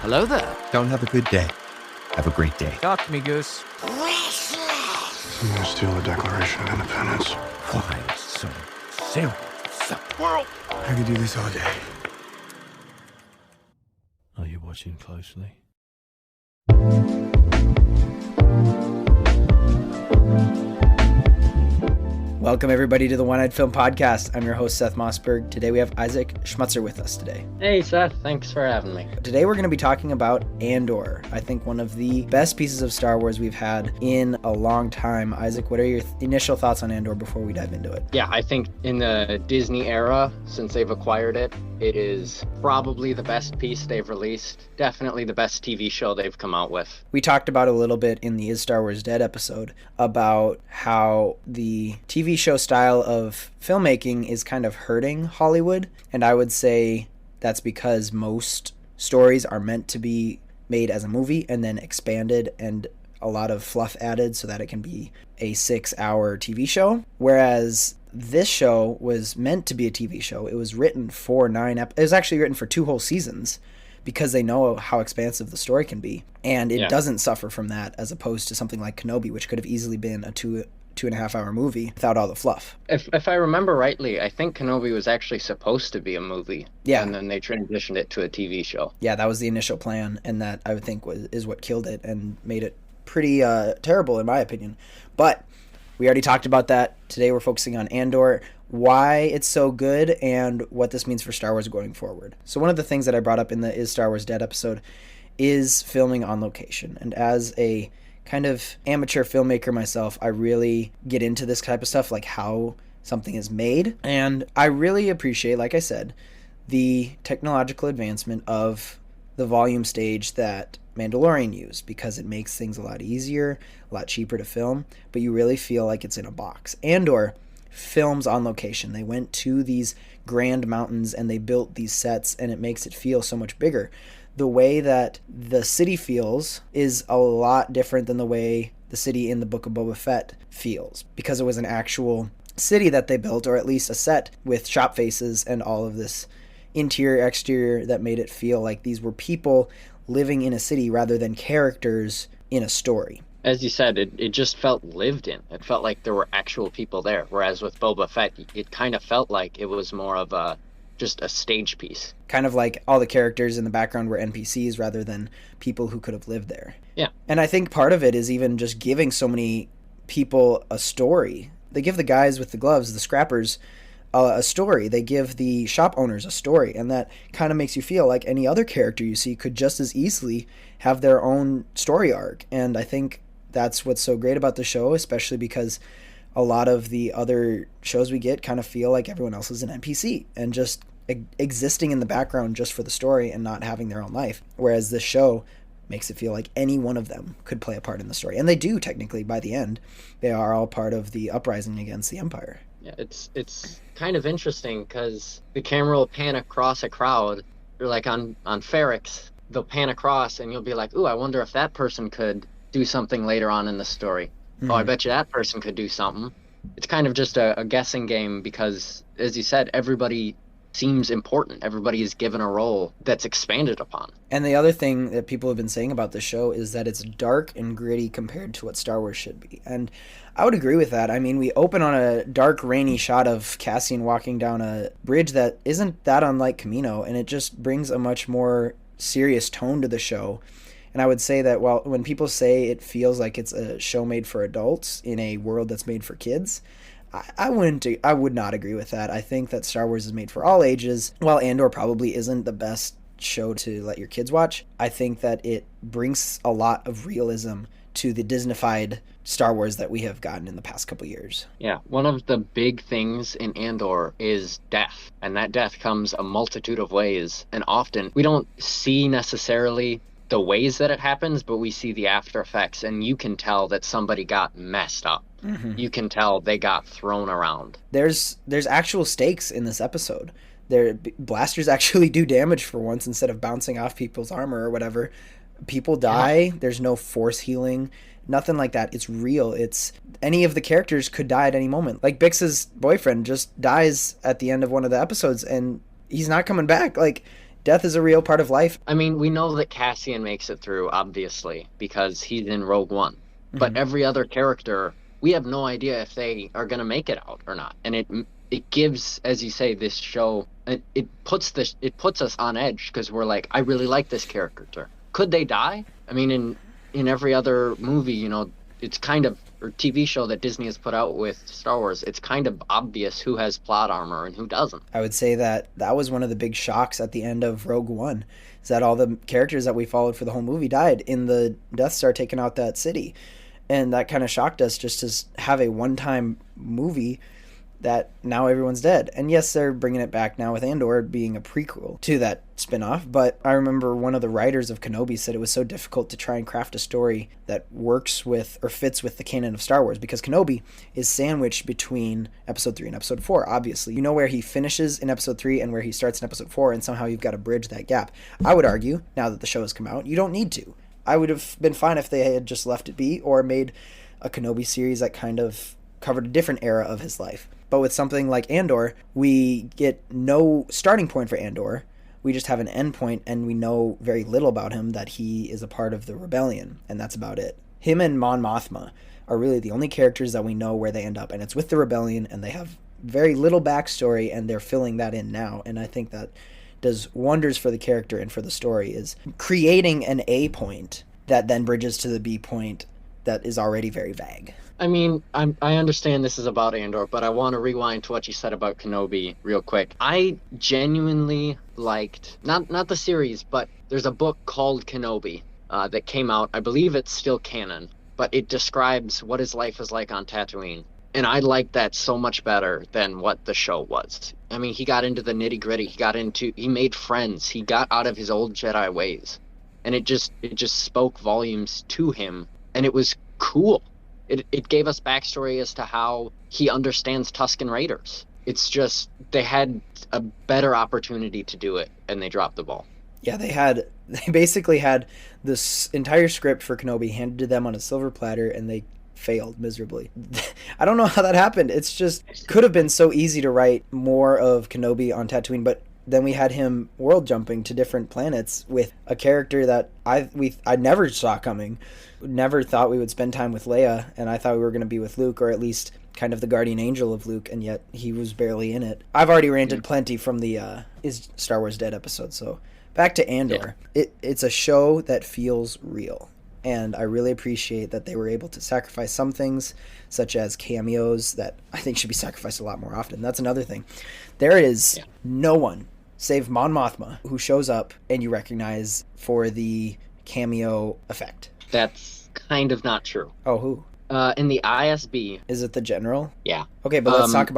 Hello there. Don't have a good day. Have a great day. Talk to me, Goose. I'm gonna steal the Declaration of Independence. Why so serious? Squirrel! I could do this all day. Are you watching closely? Welcome, everybody, to the One-Eyed Film Podcast. I'm your host, Seth Mossberg. Today we have Isaac Schmutzer with us today. Hey, Seth. Thanks for having me. Today we're going to be talking about Andor. I think one of the best pieces of Star Wars we've had in a long time. Isaac, what are your initial thoughts on Andor before we dive into it? Yeah, I think in the Disney era, since they've acquired it, it is probably the best piece they've released. Definitely the best TV show they've come out with. We talked about a little bit in the Is Star Wars Dead episode about how the TV show style of filmmaking is kind of hurting Hollywood. And I would say that's because most stories are meant to be made as a movie and then expanded and a lot of fluff added so that it can be a 6-hour TV show. Whereas this show was meant to be a TV show. It was written for it was actually written for 2 whole seasons because they know how expansive the story can be. And it doesn't suffer from that as opposed to something like Kenobi, which could have easily been a 2.5-hour movie without all the fluff. If I remember rightly, I think Kenobi was actually supposed to be a movie. Yeah. And then they transitioned it to a TV show. Yeah, that was the initial plan, and that I would think is what killed it and made it pretty terrible in my opinion. But we already talked about that. Today we're focusing on Andor, why it's so good, and what this means for Star Wars going forward. So one of the things that I brought up in the Is Star Wars Dead episode is filming on location. And as a kind of amateur filmmaker myself, I really get into this type of stuff, like how something is made. And I really appreciate, like I said, the technological advancement of the volume stage that Mandalorian used, because it makes things a lot easier, a lot cheaper to film, but you really feel like it's in a box. Andor films on location. They went to these grand mountains and they built these sets, and it makes it feel so much bigger. The way that the city feels is a lot different than the way the city in the Book of Boba Fett feels, because it was an actual city that they built, or at least a set with shop faces and all of this interior, exterior that made it feel like these were people living in a city rather than characters in a story. As you said, it just felt lived in. It felt like there were actual people there. Whereas with Boba Fett, it kind of felt like it was more of just a stage piece. Kind of like all the characters in the background were NPCs rather than people who could have lived there. Yeah. And I think part of it is even just giving so many people a story. They give the guys with the gloves, the scrappers, a story. They give the shop owners a story, and that kind of makes you feel like any other character you see could just as easily have their own story arc. And I think that's what's so great about the show, especially because a lot of the other shows we get kind of feel like everyone else is an NPC and just existing in the background just for the story and not having their own life. Whereas this show makes it feel like any one of them could play a part in the story. And they do, technically, by the end. They are all part of the uprising against the Empire. Yeah, it's kind of interesting because the camera will pan across a crowd, or like on Ferrix, they'll pan across and you'll be like, ooh, I wonder if that person could do something later on in the story. Mm-hmm. Oh, I bet you that person could do something. It's kind of just a guessing game because, as you said, everybody seems important. Everybody is given a role that's expanded upon. And the other thing that people have been saying about the show is that it's dark and gritty compared to what Star Wars should be. And I would agree with that. I mean, we open on a dark, rainy shot of Cassian walking down a bridge that isn't that unlike Camino, and it just brings a much more serious tone to the show. And I would say that when people say it feels like it's a show made for adults in a world that's made for kids, I would not agree with that. I think that Star Wars is made for all ages. While Andor probably isn't the best show to let your kids watch, I think that it brings a lot of realism to the Disneyfied Star Wars that we have gotten in the past couple years. Yeah, one of the big things in Andor is death, and that death comes a multitude of ways, and often we don't see necessarily the ways that it happens, but we see the after effects, and you can tell that somebody got messed up. Mm-hmm. You can tell they got thrown around. There's actual stakes in this episode. Blasters actually do damage for once instead of bouncing off people's armor or whatever. People die. Yeah. There's no force healing. Nothing like that. It's real. It's any of the characters could die at any moment. Like Bix's boyfriend just dies at the end of one of the episodes and he's not coming back. Like death is a real part of life. I mean, we know that Cassian makes it through, obviously, because he's in Rogue One. But every other character, we have no idea if they are going to make it out or not. And it gives, as you say, this show, it puts us on edge, because we're like, I really like this character. Could they die? I mean, in every other movie, you know, it's kind of, or TV show that Disney has put out with Star Wars, it's kind of obvious who has plot armor and who doesn't. I would say that was one of the big shocks at the end of Rogue One, is that all the characters that we followed for the whole movie died in the Death Star taking out that city. And that kind of shocked us, just to have a one-time movie that now everyone's dead. And yes, they're bringing it back now with Andor being a prequel to that spin-off, but I remember one of the writers of Kenobi said it was so difficult to try and craft a story that works with or fits with the canon of Star Wars, because Kenobi is sandwiched between episode 3 and episode 4. Obviously, you know where he finishes in episode 3 and where he starts in episode 4, and somehow you've got to bridge that gap. I would argue, now that the show has come out, you don't need to. I would have been fine if they had just left it be, or made a Kenobi series that kind of covered a different era of his life. But with something like Andor, we get no starting point for Andor. We just have an end point, and we know very little about him, that he is a part of the rebellion, and that's about it. Him and Mon Mothma are really the only characters that we know where they end up, and it's with the rebellion, and they have very little backstory, and they're filling that in now, and I think that does wonders for the character and for the story, is creating an A point that then bridges to the B point that is already very vague. I mean, I understand this is about Andor, but I want to rewind to what you said about Kenobi real quick. I genuinely liked, not the series, but there's a book called Kenobi that came out. I believe it's still canon, but it describes what his life is like on Tatooine. And I liked that so much better than what the show was. I mean, he got into the nitty gritty. He made friends. He got out of his old Jedi ways. And it just spoke volumes to him. And it was cool. It gave us backstory as to how he understands Tusken Raiders. It's just, they had a better opportunity to do it, and they dropped the ball. Yeah, they basically had this entire script for Kenobi handed to them on a silver platter, and they failed miserably. I don't know how that happened. It's just, could have been so easy to write more of Kenobi on Tatooine, but then we had him world jumping to different planets with a character that I never saw coming. Never thought we would spend time with Leia, and I thought we were going to be with Luke, or at least kind of the guardian angel of Luke, and yet he was barely in it. I've already ranted plenty from the Is Star Wars Dead episode, so back to Andor. Yeah. It's a show that feels real, and I really appreciate that they were able to sacrifice some things, such as cameos that I think should be sacrificed a lot more often. That's another thing. There is no one, save Mon Mothma, who shows up and you recognize for the cameo effect. That's kind of not true. Oh, who? In the ISB. Is it the general? Yeah. Okay, but let's talk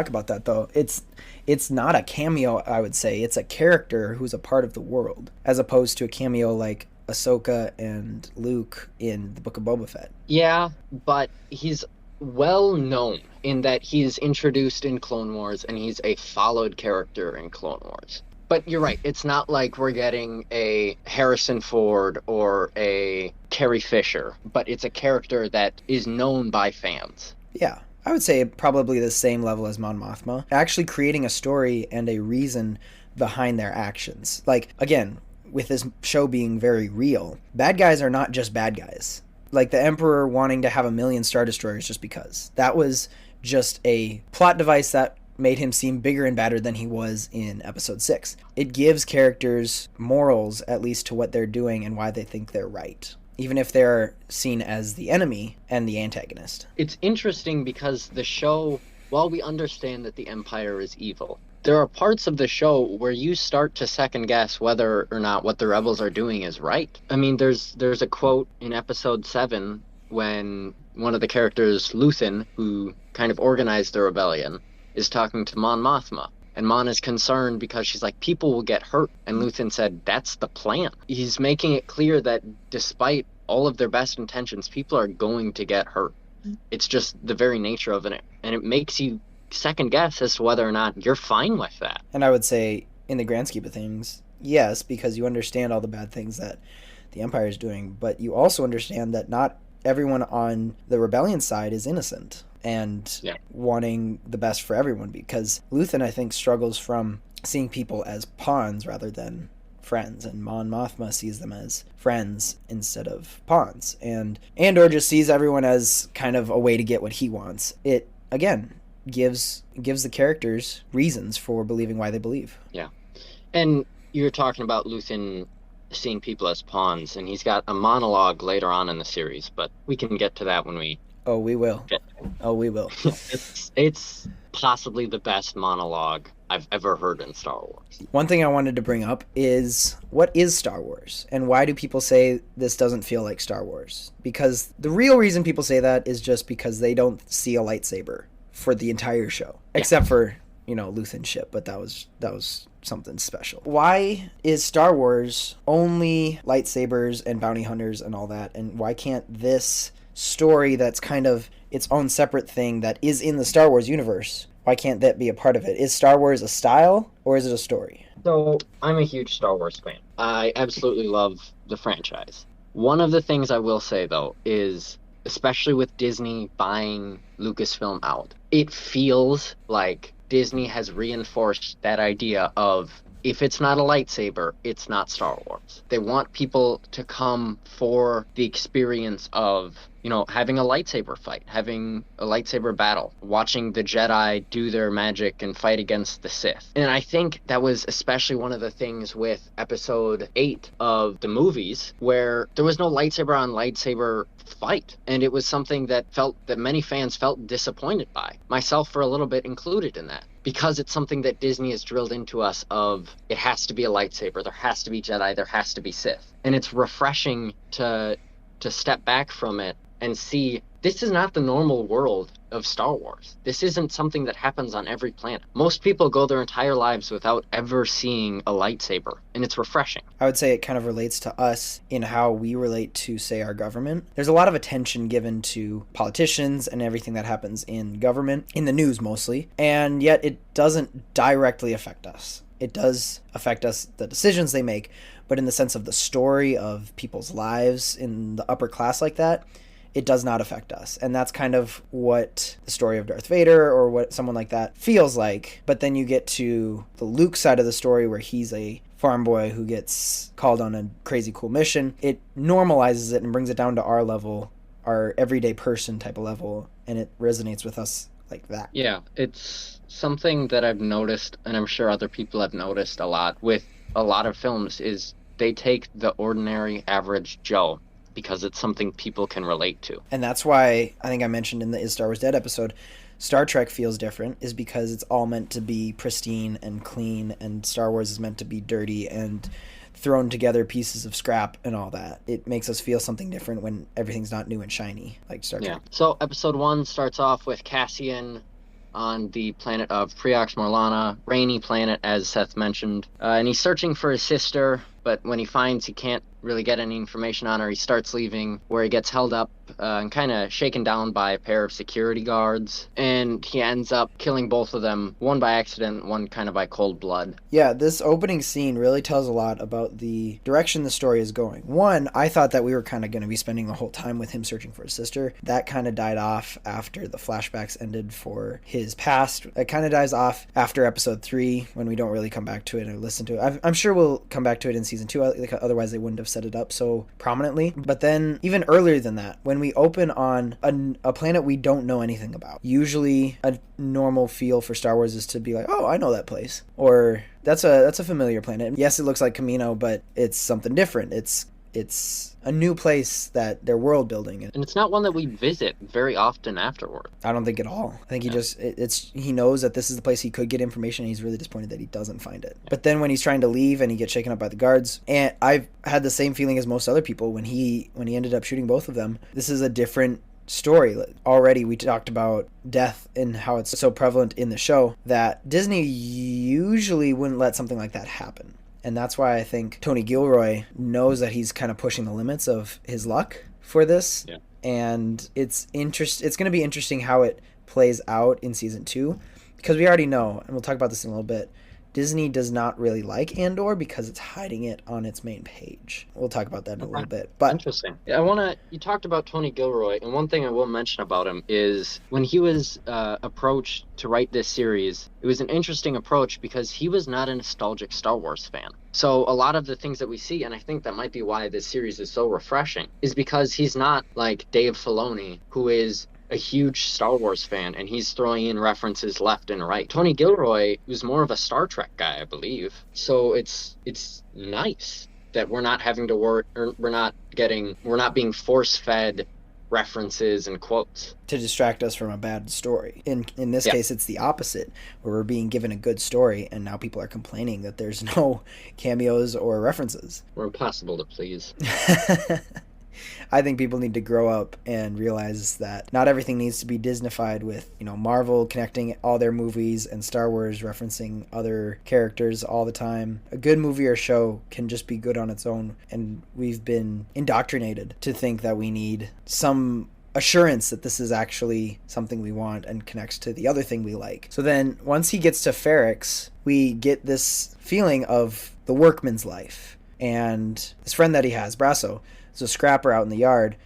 about that though. It's not a cameo, I would say. It's a character who's a part of the world, as opposed to a cameo like Ahsoka and Luke in the Book of Boba Fett. Yeah, but he's well known in that he's introduced in Clone Wars and he's a followed character in Clone Wars. But you're right, it's not like we're getting a Harrison Ford or a Carrie Fisher, but it's a character that is known by fans. Yeah, I would say probably the same level as Mon Mothma. Actually creating a story and a reason behind their actions. Like, again, with this show being very real, bad guys are not just bad guys. Like the Emperor wanting to have 1 million Star Destroyers just because. That was just a plot device that made him seem bigger and badder than he was in episode 6. It gives characters morals, at least to what they're doing and why they think they're right, even if they're seen as the enemy and the antagonist. It's interesting because the show, while we understand that the Empire is evil, there are parts of the show where you start to second guess whether or not what the rebels are doing is right. I mean, there's a quote in episode 7 when one of the characters, Luthen, who kind of organized the rebellion, is talking to Mon Mothma. And Mon is concerned because she's like, people will get hurt. And Luthen said, that's the plan. He's making it clear that despite all of their best intentions, people are going to get hurt. It's just the very nature of it. And it makes you second guess as to whether or not you're fine with that. And I would say, in the grand scheme of things, yes, because you understand all the bad things that the Empire is doing. But you also understand that not everyone on the rebellion side is innocent and wanting the best for everyone, because Luthen, I think, struggles from seeing people as pawns rather than friends, and Mon Mothma sees them as friends instead of pawns. And Andor just sees everyone as kind of a way to get what he wants. It, again, gives the characters reasons for believing why they believe. Yeah. And you're talking about Luthen seeing people as pawns, and he's got a monologue later on in the series, but we can get to that when we Oh, we will. get Oh, we will. it's possibly the best monologue I've ever heard in Star Wars. One thing I wanted to bring up is, what is Star Wars? And why do people say this doesn't feel like Star Wars? Because the real reason people say that is just because they don't see a lightsaber for the entire show. Yeah. Except for, Luthen's ship, but that was something special. Why is Star Wars only lightsabers and bounty hunters and all that? And why can't this story that's kind of its own separate thing that is in the Star Wars universe, why can't that be a part of it? Is Star Wars a style or is it a story? So I'm a huge Star Wars fan. I absolutely love the franchise. One of the things I will say, though, is especially with Disney buying Lucasfilm out, it feels like Disney has reinforced that idea of, if it's not a lightsaber, it's not Star Wars. They want people to come for the experience of, having a lightsaber fight, having a lightsaber battle, watching the Jedi do their magic and fight against the Sith. And I think that was especially one of the things with episode 8 of the movies, where there was no lightsaber on lightsaber fight. And it was something that many fans felt disappointed by, myself for a little bit included in that. Because it's something that Disney has drilled into us of, it has to be a lightsaber, there has to be Jedi, there has to be Sith. And it's refreshing to step back from it and see, this is not the normal world of Star Wars. This isn't something that happens on every planet. Most people go their entire lives without ever seeing a lightsaber, and it's refreshing. I would say it kind of relates to us in how we relate to, say, our government. There's a lot of attention given to politicians and everything that happens in government, in the news mostly, and yet it doesn't directly affect us. It does affect us, the decisions they make, but in the sense of the story of people's lives in the upper class like that, it does not affect us. And that's kind of what the story of Darth Vader or what someone like that feels like. But then you get to the Luke side of the story where he's a farm boy who gets called on a crazy cool mission. It normalizes it and brings it down to our level, our everyday person type of level, and it resonates with us like that. Yeah, it's something that I've noticed, and I'm sure other people have noticed a lot with a lot of films, is they take the ordinary average Joe because it's something people can relate to. And that's why I think I mentioned in the Is Star Wars Dead episode, Star Trek feels different, is because it's all meant to be pristine and clean, and Star Wars is meant to be dirty and thrown together pieces of scrap and all that. It makes us feel something different when everything's not new and shiny like Star Trek. Yeah. So episode 1 starts off with Cassian on the planet of Preox Morlana, rainy planet, as Seth mentioned. And he's searching for his sister, but when he finds he can't really get any information on her, he starts leaving, where he gets held up and kind of shaken down by a pair of security guards. And he ends up killing both of them, one by accident, one kind of by cold blood. Yeah, this opening scene really tells a lot about the direction the story is going. One, I thought that we were kind of going to be spending the whole time with him searching for his sister. That kind of died off after the flashbacks ended for his past. It kind of dies off after episode 3 when we don't really come back to it or listen to it. I'm sure we'll come back to it in season 2, otherwise they wouldn't have set it up so prominently. But then even earlier than that, when we open on a planet we don't know anything about, usually a normal feel for Star Wars is to be like, oh, I know that place, or that's a familiar planet. Yes, it looks like Kamino, but it's something different. It's a new place that they're world building. And it's not one that we visit very often afterward. I don't think at all. I think he knows that this is the place he could get information, and he's really disappointed that he doesn't find it. But then when he's trying to leave and he gets shaken up by the guards, and I've had the same feeling as most other people when he ended up shooting both of them. This is a different story. Already we talked about death and how it's so prevalent in the show that Disney usually wouldn't let something like that happen. And that's why I think Tony Gilroy knows that he's kind of pushing the limits of his luck for this. Yeah. And it's going to be interesting how it plays out in season 2, because we already know, and we'll talk about this in a little bit, Disney does not really like Andor because it's hiding it on its main page. We'll talk about that in a little bit. But Interesting. You talked about Tony Gilroy, and one thing I will mention about him is when he was approached to write this series, it was an interesting approach because he was not a nostalgic Star Wars fan. So a lot of the things that we see, and I think that might be why this series is so refreshing, is because he's not like Dave Filoni, who is a huge Star Wars fan, and he's throwing in references left and right. Tony Gilroy was more of a Star Trek guy, I believe. So it's nice that we're not having to work, or we're not being force-fed references and quotes to distract us from a bad story. In this case, it's the opposite, where we're being given a good story, and now people are complaining that there's no cameos or references. We're impossible to please. I think people need to grow up and realize that not everything needs to be Disneyfied with, Marvel connecting all their movies and Star Wars referencing other characters all the time. A good movie or show can just be good on its own, and we've been indoctrinated to think that we need some assurance that this is actually something we want and connects to the other thing we like. So then once he gets to Ferrix, we get this feeling of the workman's life. And this friend that he has, Brasso, is a scrapper out in the yard.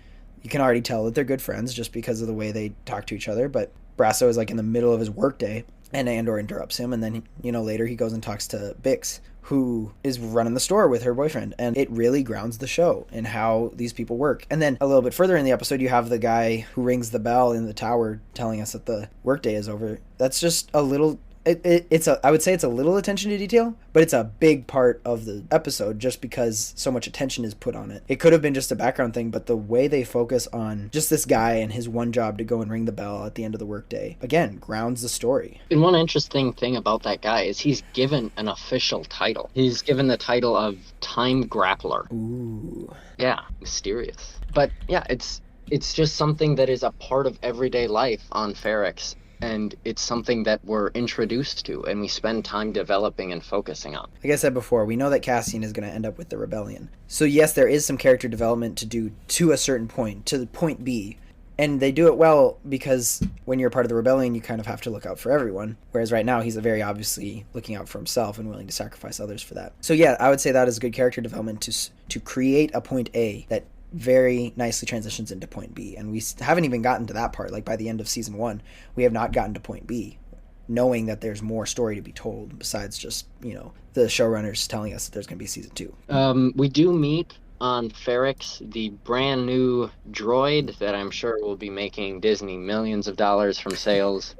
You can already tell that they're good friends just because of the way they talk to each other. But Brasso is like in the middle of his workday, and Andor interrupts him. And then, later he goes and talks to Bix, who is running the store with her boyfriend. And it really grounds the show in how these people work. And then a little bit further in the episode, you have the guy who rings the bell in the tower telling us that the workday is over. That's just a little... I would say it's a little attention to detail, but it's a big part of the episode just because so much attention is put on it. It could have been just a background thing, but the way they focus on just this guy and his one job to go and ring the bell at the end of the workday, again, grounds the story. And one interesting thing about that guy is he's given an official title. He's given the title of Time Grappler. Ooh. Yeah, mysterious. But yeah, it's just something that is a part of everyday life on Ferrix. And it's something that we're introduced to and we spend time developing and focusing on. Like I said before, we know that Cassian is going to end up with the rebellion. So yes, there is some character development to do to a certain point, to the point B. And they do it well because when you're part of the rebellion, you kind of have to look out for everyone. Whereas right now, he's very obviously looking out for himself and willing to sacrifice others for that. So yeah, I would say that is good character development to create a point A that very nicely transitions into point B, and we haven't even gotten to that part. Like by the end of season 1, we have not gotten to point B, knowing that there's more story to be told besides just the showrunners telling us that there's going to be season 2. We do meet on Ferrix the brand new droid that I'm sure will be making Disney millions of dollars from sales,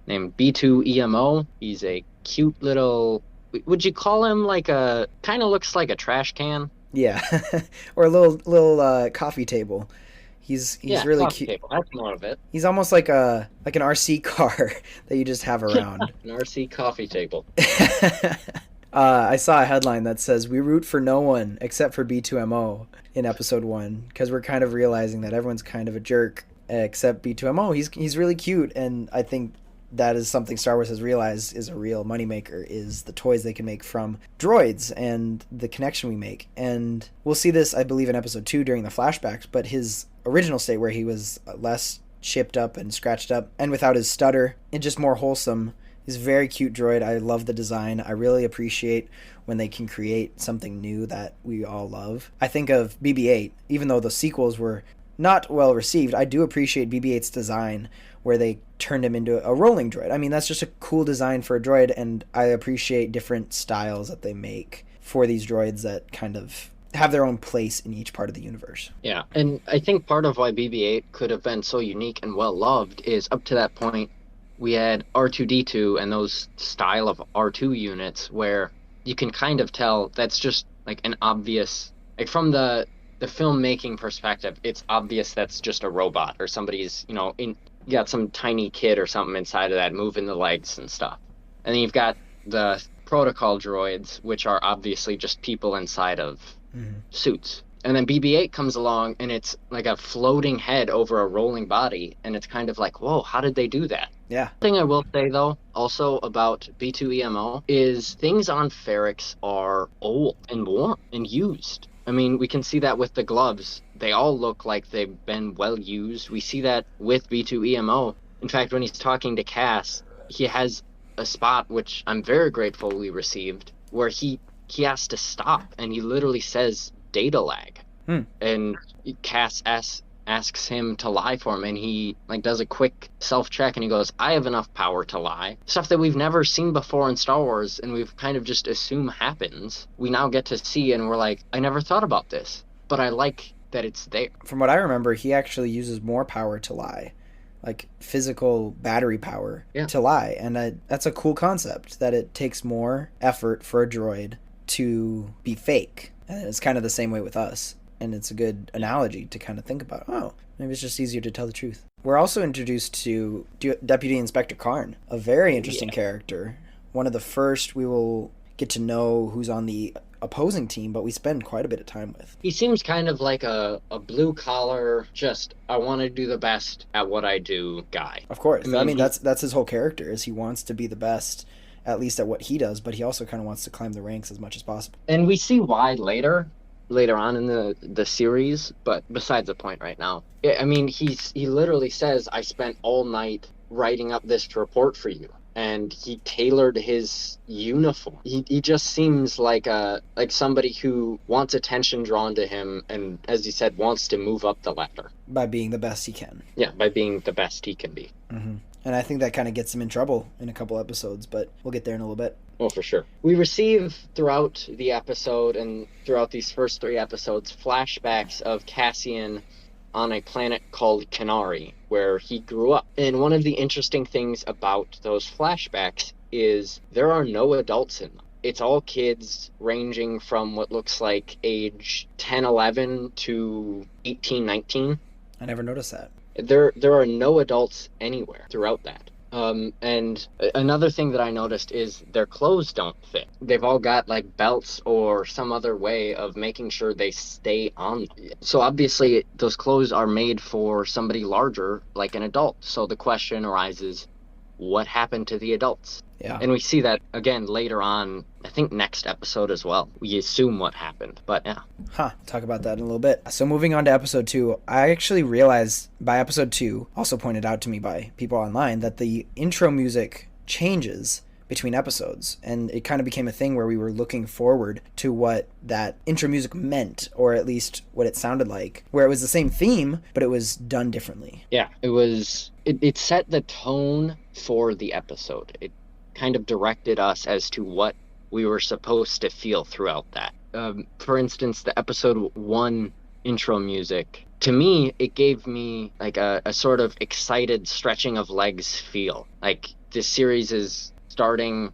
named B2EMO. He's a cute little, would you call him like kind of looks like a trash can? Yeah, or a little coffee table. He's really cute. Table. That's more of it. He's almost like an RC car that you just have around. An RC coffee table. I saw a headline that says, "We root for no one except for B2MO" in episode 1, because we're kind of realizing that everyone's kind of a jerk except B2MO. He's really cute, and I think that is something Star Wars has realized is a real moneymaker, is the toys they can make from droids and the connection we make. And we'll see this, I believe, in episode 2 during the flashbacks, but his original state where he was less chipped up and scratched up and without his stutter and just more wholesome. He's a very cute droid. I love the design. I really appreciate when they can create something new that we all love. I think of BB-8, even though the sequels were not well received, I do appreciate BB-8's design where they turned him into a rolling droid. I mean, that's just a cool design for a droid, and I appreciate different styles that they make for these droids that kind of have their own place in each part of the universe. Yeah, and I think part of why BB-8 could have been so unique and well loved is up to that point we had R2-D2 and those style of R2 units where you can kind of tell that's just like an obvious, like from the filmmaking perspective, it's obvious that's just a robot or somebody's, you got some tiny kid or something inside of that moving the legs and stuff. And then you've got the protocol droids, which are obviously just people inside of suits. And then BB-8 comes along and it's like a floating head over a rolling body, and it's kind of like, whoa, how did they do that? Yeah. The thing I will say, though, also about B2EMO is things on Ferrix are old and worn and used. I mean, we can see that with the gloves. They all look like they've been well used. We see that with B2EMO. In fact, when he's talking to Cass, he has a spot which I'm very grateful we received, where he has to stop, and he literally says data lag. And Cass asks him to lie for him, and he like does a quick self-check, and he goes, I have enough power to lie. Stuff that we've never seen before in Star Wars, and we've kind of just assume happens, we now get to see, and we're like, I never thought about this, but I like that it's there. From what I remember, he actually uses more power to lie, like physical battery power to lie, and that's a cool concept, that it takes more effort for a droid to be fake, and it's kind of the same way with us. And it's a good analogy to kind of think about. Oh, maybe it's just easier to tell the truth. We're also introduced to Deputy Inspector Karn, a very interesting character. One of the first we will get to know who's on the opposing team, but we spend quite a bit of time with. He seems kind of like a blue collar, just I want to do the best at what I do guy. Of course. I mean that's his whole character, is he wants to be the best, at least at what he does, but he also kind of wants to climb the ranks as much as possible. And we see why later on in the series, but besides the point right now. I mean, he literally says, I spent all night writing up this report for you, and he tailored his uniform. He just seems like somebody who wants attention drawn to him, and as he said, wants to move up the ladder by being the best he can. Yeah, by being the best he can be. And I think that kind of gets him in trouble in a couple episodes, but we'll get there in a little bit. Oh, for sure. We receive throughout the episode and throughout these first 3 episodes flashbacks of Cassian on a planet called Kenari, where he grew up. And one of the interesting things about those flashbacks is there are no adults in them. It's all kids ranging from what looks like age 10, 11 to 18, 19. I never noticed that. There are no adults anywhere throughout that. And another thing that I noticed is their clothes don't fit. They've all got like belts or some other way of making sure they stay on. So obviously those clothes are made for somebody larger, like an adult. So the question arises, what happened to the adults? Yeah. And we see that again later on, I think next episode as well. We assume what happened, but yeah. Talk about that in a little bit. So moving on to episode 2, I actually realized by episode 2, also pointed out to me by people online, that the intro music changes between episodes, and it kind of became a thing where we were looking forward to what that intro music meant, or at least what it sounded like, where it was the same theme, but it was done differently. Yeah, it set the tone for the episode. It kind of directed us as to what we were supposed to feel throughout that. For instance, the episode 1 intro music, to me, it gave me like a sort of excited stretching of legs feel. Like this series is starting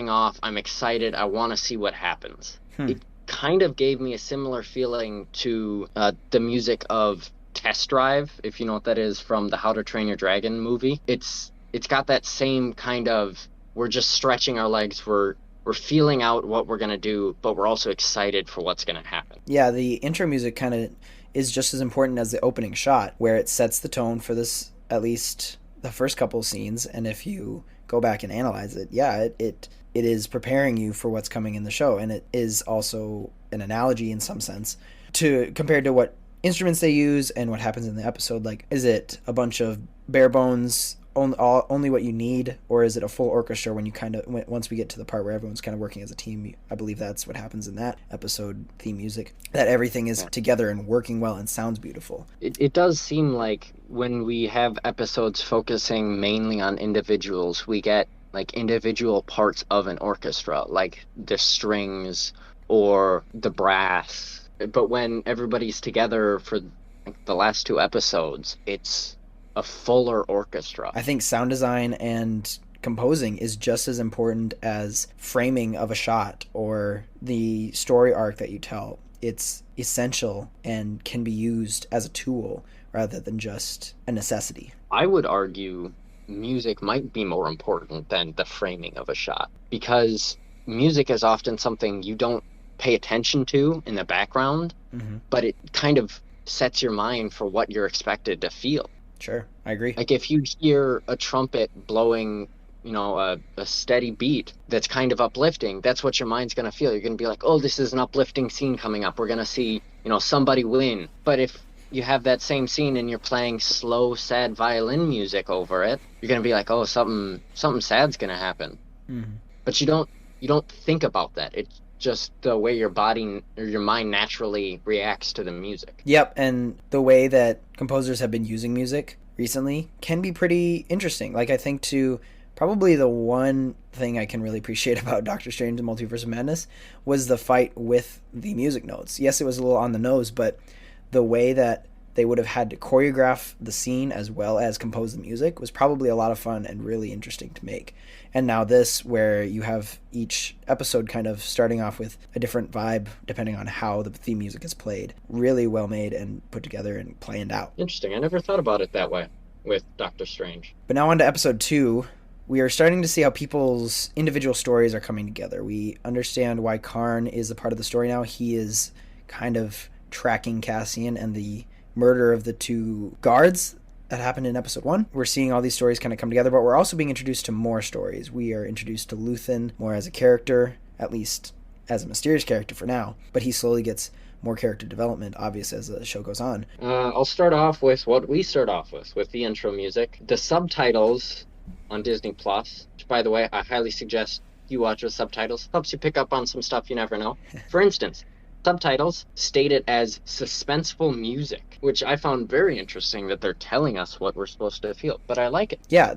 off, I'm excited, I want to see what happens. It kind of gave me a similar feeling to the music of Test Drive, if you know what that is, from the How to Train Your Dragon movie. It's got that same kind of, we're just stretching our legs, we're feeling out what we're going to do, but we're also excited for what's going to happen. Yeah, the intro music kind of is just as important as the opening shot, where it sets the tone for this, at least the first couple scenes, and if you go back and analyze it, it is preparing you for what's coming in the show, and it is also an analogy in some sense to compared to what instruments they use and what happens in the episode. Like, is it a bunch of bare bones, only what you need, or is it a full orchestra when you once we get to the part where everyone's kind of working as a team? I believe that's what happens in that episode theme music, that everything is together and working well and sounds beautiful. It does seem like when we have episodes focusing mainly on individuals, we get like individual parts of an orchestra, like the strings or the brass. But when everybody's together for like the last 2 episodes, it's a fuller orchestra. I think sound design and composing is just as important as framing of a shot or the story arc that you tell. It's essential and can be used as a tool rather than just a necessity. I would argue music might be more important than the framing of a shot, because music is often something you don't pay attention to in the background, but it kind of sets your mind for what you're expected to feel. Sure, I agree. Like if you hear a trumpet blowing, a steady beat that's kind of uplifting, that's what your mind's going to feel. You're going to be like, oh, this is an uplifting scene coming up. We're going to see, somebody win. But if you have that same scene and you're playing slow, sad violin music over it, you're gonna be like, oh, something sad's gonna happen. Mm-hmm. But you don't think about that. It's just the way your body or your mind naturally reacts to the music. Yep, and the way that composers have been using music recently can be pretty interesting. Like, I think probably the one thing I can really appreciate about Doctor Strange and Multiverse of Madness was the fight with the music notes. Yes, it was a little on the nose, but the way that they would have had to choreograph the scene as well as compose the music was probably a lot of fun and really interesting to make. And now this, where you have each episode kind of starting off with a different vibe depending on how the theme music is played, really well made and put together and planned out. Interesting. I never thought about it that way with Doctor Strange. But now on to episode 2. We are starting to see how people's individual stories are coming together. We understand why Karn is a part of the story now. He is kind of tracking Cassian and the murder of the 2 guards that happened in episode 1. We're seeing all these stories kind of come together, but we're also being introduced to more stories. We are introduced to Luthen more as a character, at least as a mysterious character for now, but he slowly gets more character development, obvious, as the show goes on. I'll start off with what we start off with the intro music. The subtitles on Disney Plus, which, by the way, I highly suggest you watch with subtitles. Helps you pick up on some stuff you never know. For instance, subtitles state it as suspenseful music, which I found very interesting that they're telling us what we're supposed to feel, but I like it. Yeah,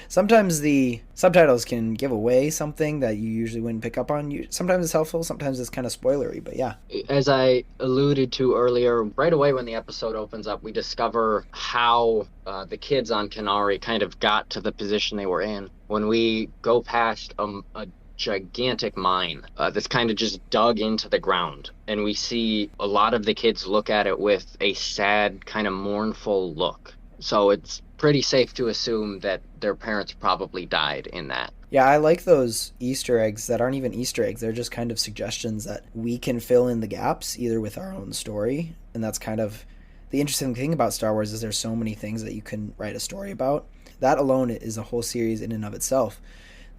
sometimes the subtitles can give away something that you usually wouldn't pick up on. Sometimes it's helpful, sometimes it's kind of spoilery, but yeah. As I alluded to earlier, right away when the episode opens up, we discover how the kids on Kenari kind of got to the position they were in. When we go past a gigantic mine that's kind of just dug into the ground, and we see a lot of the kids look at it with a sad, kind of mournful look. So it's pretty safe to assume that their parents probably died in that. Yeah, I like those Easter eggs that aren't even Easter eggs. They're just kind of suggestions that we can fill in the gaps either with our own story, and that's kind of the interesting thing about Star Wars is there's so many things that you can write a story about. That alone is a whole series in and of itself.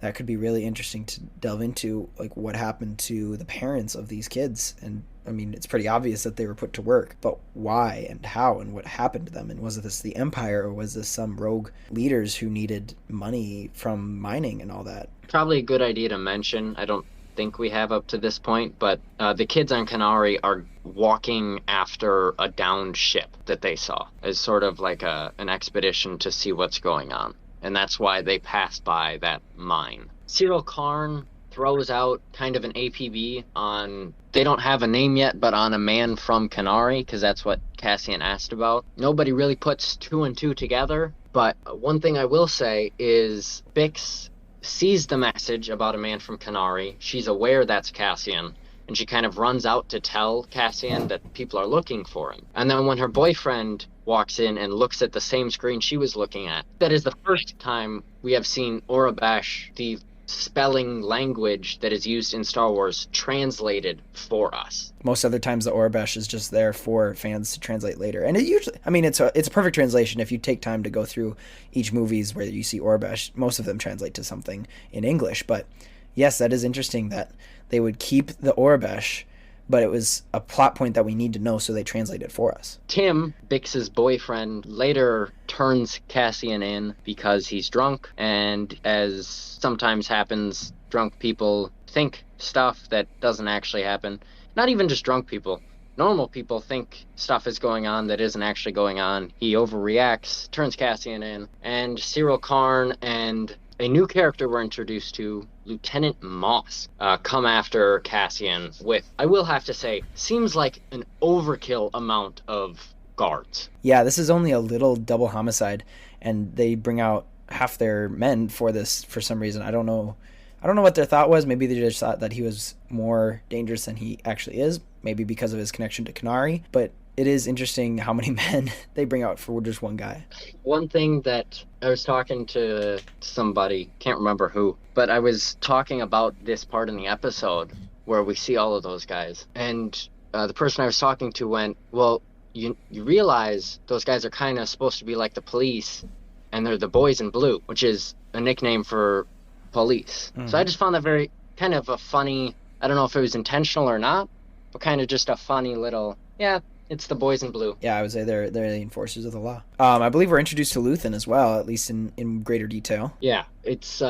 That could be really interesting to delve into, like what happened to the parents of these kids. And I mean, it's pretty obvious that they were put to work, but why and how and what happened to them? And was this the Empire, or was this some rogue leaders who needed money from mining and all that? Probably a good idea to mention, I don't think we have up to this point, but the kids on Kenari are walking after a downed ship that they saw as sort of like an expedition to see what's going on. And that's why they pass by that mine. Cyril Karn throws out kind of an APB on, they don't have a name yet, but on a man from Kenari, because that's what Cassian asked about. Nobody really puts 2 and 2 together, but one thing I will say is Bix sees the message about a man from Kenari. She's aware that's Cassian, and she kind of runs out to tell Cassian that people are looking for him. And then when her boyfriend walks in and looks at the same screen she was looking at, that is the first time we have seen Aurebesh, the spelling language that is used in Star Wars, translated for us. Most other times the Aurebesh is just there for fans to translate later. And it usually, I mean, it's a perfect translation if you take time to go through each movies where you see Aurebesh. Most of them translate to something in English, but yes, that is interesting that they would keep the Aurebesh, but it was a plot point that we need to know, so they translate it for us. Tim, Bix's boyfriend, later turns Cassian in because he's drunk, and as sometimes happens, drunk people think stuff that doesn't actually happen. Not even just drunk people. Normal people think stuff is going on that isn't actually going on. He overreacts, turns Cassian in, and Cyril Karn and a new character we're introduced to, Lieutenant Moss, come after Cassian with, I will have to say, seems like an overkill amount of guards. Yeah, this is only a little double homicide, and they bring out half their men for this for some reason. I don't know what their thought was. Maybe they just thought that he was more dangerous than he actually is, maybe because of his connection to Kenari, but it is interesting how many men they bring out for just one guy. One thing that I was talking to somebody, can't remember who, but I was talking about this part in the episode where we see all of those guys. And the person I was talking to went, well, you realize those guys are kind of supposed to be like the police, and they're the boys in blue, which is a nickname for police. Mm-hmm. So I just found that very kind of a funny, I don't know if it was intentional or not, but kind of just a funny little, yeah, It's the boys in blue. Yeah, I would say they're the enforcers of the law. I believe we're introduced to Luthen as well, at least in greater detail. Yeah, it's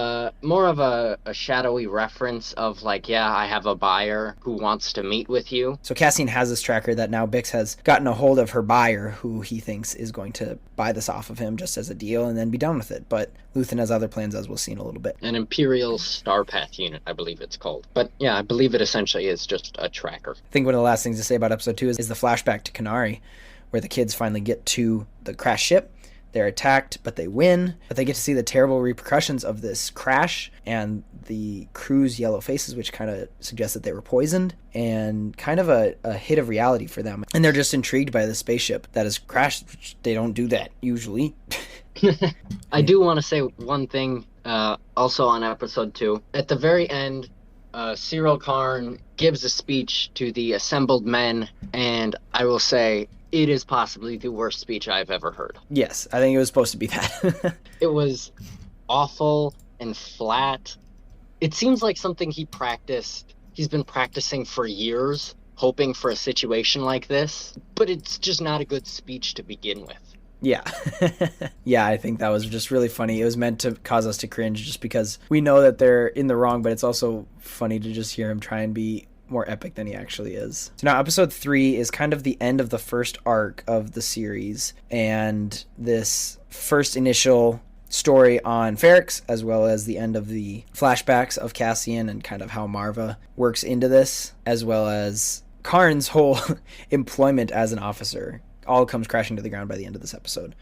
more of a shadowy reference of like, yeah, I have a buyer who wants to meet with you. So Cassian has this tracker that now Bix has gotten a hold of her buyer, who he thinks is going to buy this off of him just as a deal and then be done with it. But Luthen has other plans, as we'll see in a little bit. An Imperial Starpath unit, I believe it's called. But yeah, I believe it essentially is just a tracker. I think one of the last things to say about episode 2 is the flashback to Kenari, where the kids finally get to the crash ship. They're attacked, but they win. But they get to see the terrible repercussions of this crash and the crew's yellow faces, which kind of suggests that they were poisoned, and kind of a hit of reality for them. And they're just intrigued by the spaceship that has crashed, which they don't do that usually. I do want to say one thing also on episode 2. At the very end, Cyril Karn gives a speech to the assembled men, and I will say it is possibly the worst speech I've ever heard. Yes, I think it was supposed to be that. It was awful and flat. It seems like something he's been practicing for years, hoping for a situation like this, but it's just not a good speech to begin with. Yeah. Yeah, I think that was just really funny. It was meant to cause us to cringe just because we know that they're in the wrong, but it's also funny to just hear him try and be more epic than he actually is. So now episode 3 is kind of the end of the first arc of the series, and this first initial story on Ferrix, as well as the end of the flashbacks of Cassian and kind of how Marva works into this, as well as Karn's whole employment as an officer, all comes crashing to the ground by the end of this episode.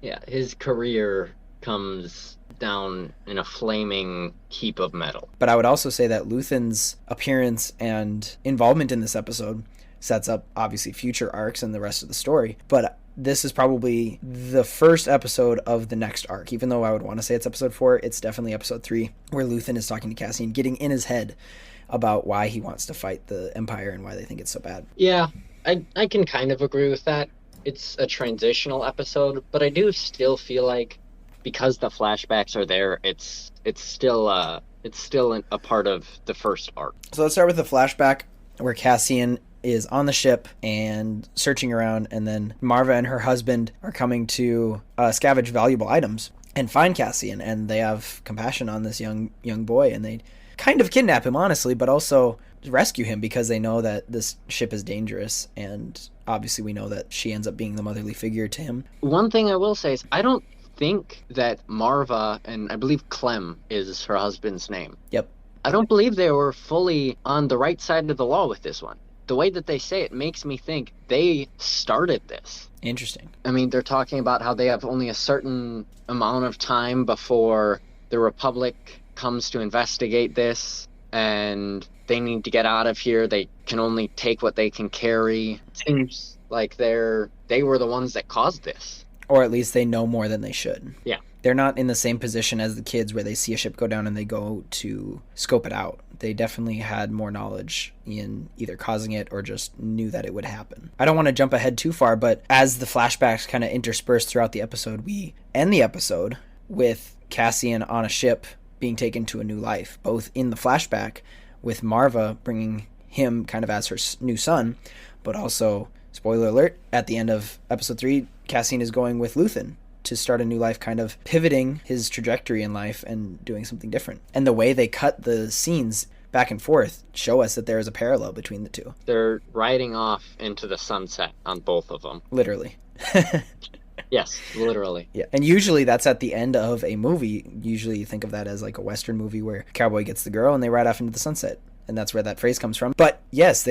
Yeah, his career comes down in a flaming heap of metal. But I would also say that Luthen's appearance and involvement in this episode sets up, obviously, future arcs and the rest of the story. But this is probably the first episode of the next arc. Even though I would want to say it's episode 4, it's definitely episode 3, where Luthen is talking to Cassian, getting in his head about why he wants to fight the Empire and why they think it's so bad. Yeah, I can kind of agree with that. It's a transitional episode, but I do still feel like because the flashbacks are there, it's still a part of the first arc. So let's start with the flashback where Cassian is on the ship and searching around, and then Marva and her husband are coming to scavenge valuable items and find Cassian, and they have compassion on this young boy, and they kind of kidnap him, honestly, but also rescue him because they know that this ship is dangerous, and obviously we know that she ends up being the motherly figure to him. One thing I will say is I don't think that Marva, and I believe Clem is her husband's name. Yep. I don't believe they were fully on the right side of the law with this one. The way that they say it makes me think they started this. Interesting. I mean, they're talking about how they have only a certain amount of time before the Republic comes to investigate this, and they need to get out of here. They can only take what they can carry. It seems like they were the ones that caused this. Or at least they know more than they should. Yeah. They're not in the same position as the kids where they see a ship go down and they go to scope it out. They definitely had more knowledge in either causing it or just knew that it would happen. I don't want to jump ahead too far, but as the flashbacks kind of intersperse throughout the episode, we end the episode with Cassian on a ship being taken to a new life, both in the flashback with Marva bringing him kind of as her new son, but also, spoiler alert, at the end of episode 3, Cassian is going with Luthen to start a new life, kind of pivoting his trajectory in life and doing something different. And the way they cut the scenes back and forth show us that there is a parallel between the two. They're riding off into the sunset on both of them. Literally. Yes, literally. Yeah, and usually that's at the end of a movie. Usually you think of that as like a Western movie where a cowboy gets the girl and they ride off into the sunset. And that's where that phrase comes from. But yes,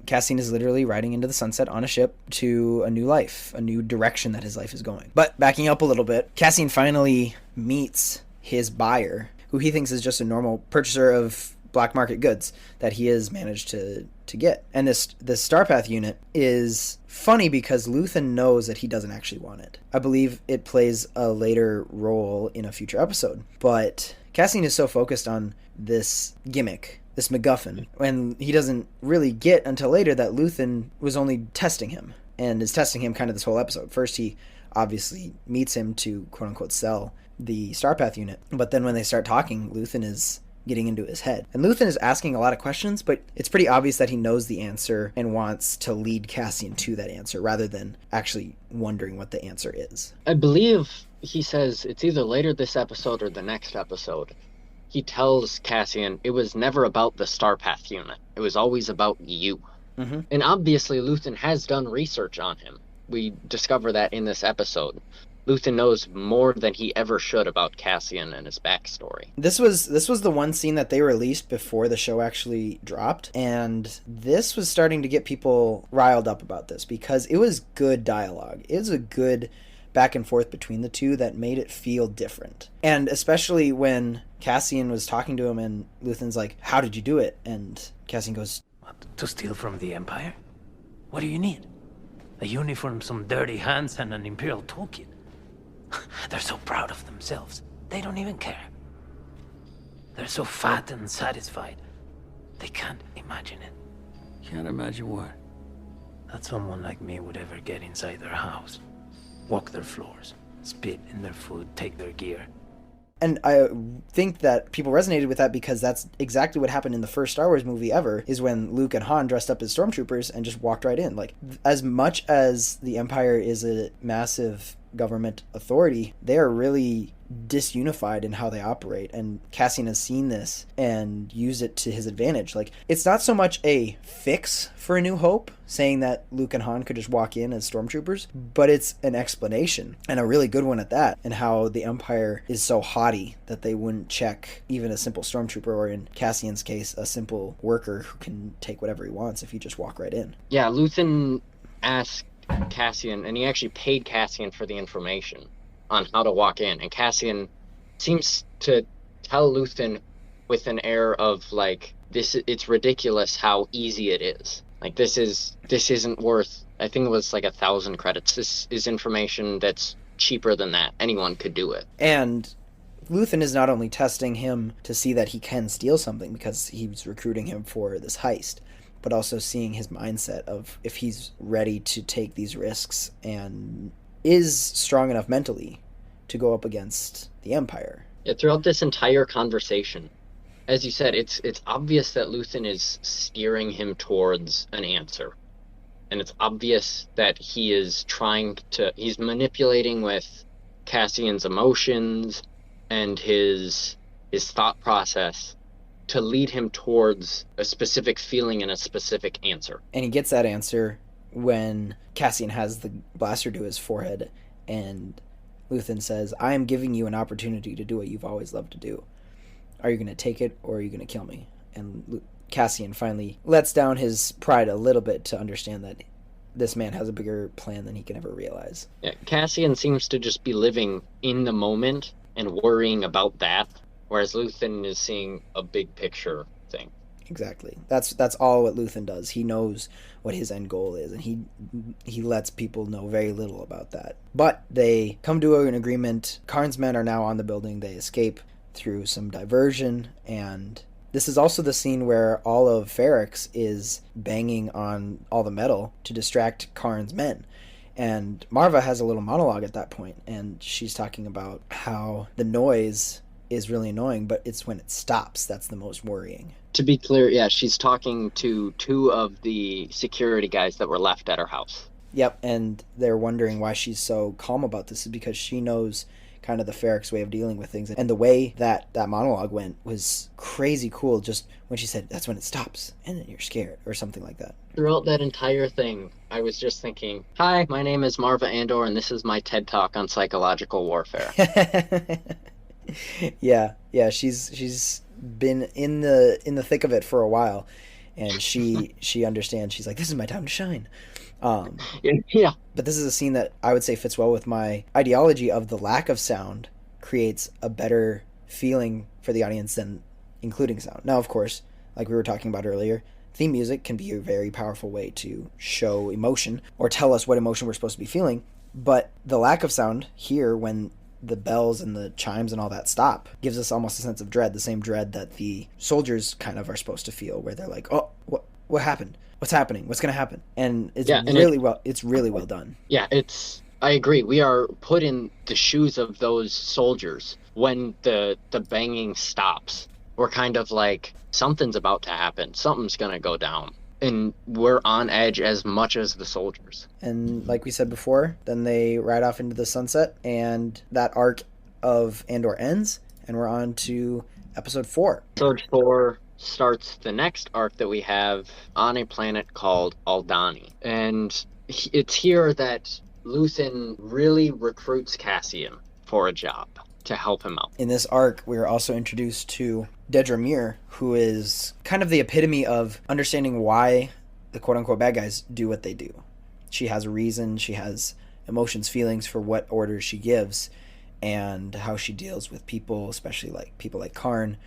Cassian is literally riding into the sunset on a ship to a new life, a new direction that his life is going. But backing up a little bit, Cassian finally meets his buyer, who he thinks is just a normal purchaser of black market goods that he has managed to get. And this Starpath unit is funny because Luthen knows that he doesn't actually want it. I believe it plays a later role in a future episode. But Cassian is so focused on this gimmick, this MacGuffin, and he doesn't really get until later that Luthen was only testing him, and is testing him kind of this whole episode. First, he obviously meets him to quote-unquote sell the Starpath unit, but then when they start talking, Luthen is getting into his head. And Luthen is asking a lot of questions, but it's pretty obvious that he knows the answer and wants to lead Cassian to that answer rather than actually wondering what the answer is. I believe he says it's either later this episode or the next episode. He tells Cassian it was never about the Starpath unit. It was always about you. Mm-hmm. And obviously Luthen has done research on him. We discover that in this episode. Luthen knows more than he ever should about Cassian and his backstory. This was the one scene that they released before the show actually dropped, and this was starting to get people riled up about this because it was good dialogue. It was a good back and forth between the two that made it feel different. And especially when Cassian was talking to him and Luthen's like, "How did you do it?" And Cassian goes, What, to steal from the Empire? What do you need? A uniform, some dirty hands, and an Imperial toolkit. They're so proud of themselves, they don't even care. They're so fat and satisfied, they can't imagine it. Can't imagine what? That someone like me would ever get inside their house, walk their floors, spit in their food, take their gear. and I think that people resonated with that because that's exactly what happened in the first Star Wars movie ever, is when Luke and Han dressed up as stormtroopers and just walked right in. Like, as much as the Empire is a massive government authority, they are really disunified in how they operate, and Cassian has seen this and used it to his advantage. Like, it's not so much a fix for A New Hope, saying that Luke and Han could just walk in as stormtroopers, but it's an explanation, and a really good one at that, and how the Empire is so haughty that they wouldn't check even a simple stormtrooper, or in Cassian's case, a simple worker who can take whatever he wants if you just walk right in. Yeah, Luthen asked Cassian, and he actually paid Cassian for the information on how to walk in, and Cassian seems to tell Luthen with an air of like, it's ridiculous how easy it is. Like, this isn't worth, I think it was like 1,000 credits. This is information that's cheaper than that. Anyone could do it. And Luthen is not only testing him to see that he can steal something because he's recruiting him for this heist, but also seeing his mindset of if he's ready to take these risks and is strong enough mentally to go up against the Empire. Yeah, throughout this entire conversation, as you said, it's obvious that Luthen is steering him towards an answer. And it's obvious that he's manipulating with Cassian's emotions and his thought process to lead him towards a specific feeling and a specific answer. And he gets that answer when Cassian has the blaster to his forehead, and Luthen says, "I am giving you an opportunity to do what you've always loved to do. Are you going to take it, or are you going to kill me?" And Cassian finally lets down his pride a little bit to understand that this man has a bigger plan than he can ever realize. Yeah, Cassian seems to just be living in the moment and worrying about that, whereas Luthen is seeing a big picture thing. Exactly. That's all what Luthen does. He knows what his end goal is, and he lets people know very little about that. But they come to an agreement. Karn's men are now on the building. They escape through some diversion, and this is also the scene where all of Ferrix is banging on all the metal to distract Karn's men. And Marva has a little monologue at that point, and she's talking about how the noise is really annoying, but it's when it stops that's the most worrying. To be clear, yeah, she's talking to two of the security guys that were left at her house. Yep, and they're wondering why she's so calm about this is because she knows kind of the Ferrix way of dealing with things. And the way that monologue went was crazy cool, just when she said, "That's when it stops, and then you're scared," or something like that. Throughout that entire thing, I was just thinking, "Hi, my name is Marva Andor, and this is my TED Talk on psychological warfare." yeah, she's been in the thick of it for a while, and she understands. She's like, "This is my time to shine." Yeah. But this is a scene that I would say fits well with my ideology of the lack of sound creates a better feeling for the audience than including sound. Now, of course, like we were talking about earlier, theme music can be a very powerful way to show emotion or tell us what emotion we're supposed to be feeling. But the lack of sound here, when the bells and the chimes and all that stop, gives us almost a sense of dread, the same dread that the soldiers kind of are supposed to feel, where they're like, "Oh, what happened? What's happening? What's going to happen?" And it's really well done. Yeah, I agree. We are put in the shoes of those soldiers when the banging stops. we're kind of like, something's about to happen. Something's going to go down. And we're on edge as much as the soldiers. And like we said before, then they ride off into the sunset, and that arc of Andor ends, and we're on to episode 4. Episode 4 starts the next arc that we have on a planet called Aldani. And it's here that Luthen really recruits Cassian for a job to help him out. In this arc, we are also introduced to Dedra Meero, who is kind of the epitome of understanding why the quote-unquote bad guys do what they do. She has a reason, she has emotions, feelings for what orders she gives, and how she deals with people, especially like people like Karn,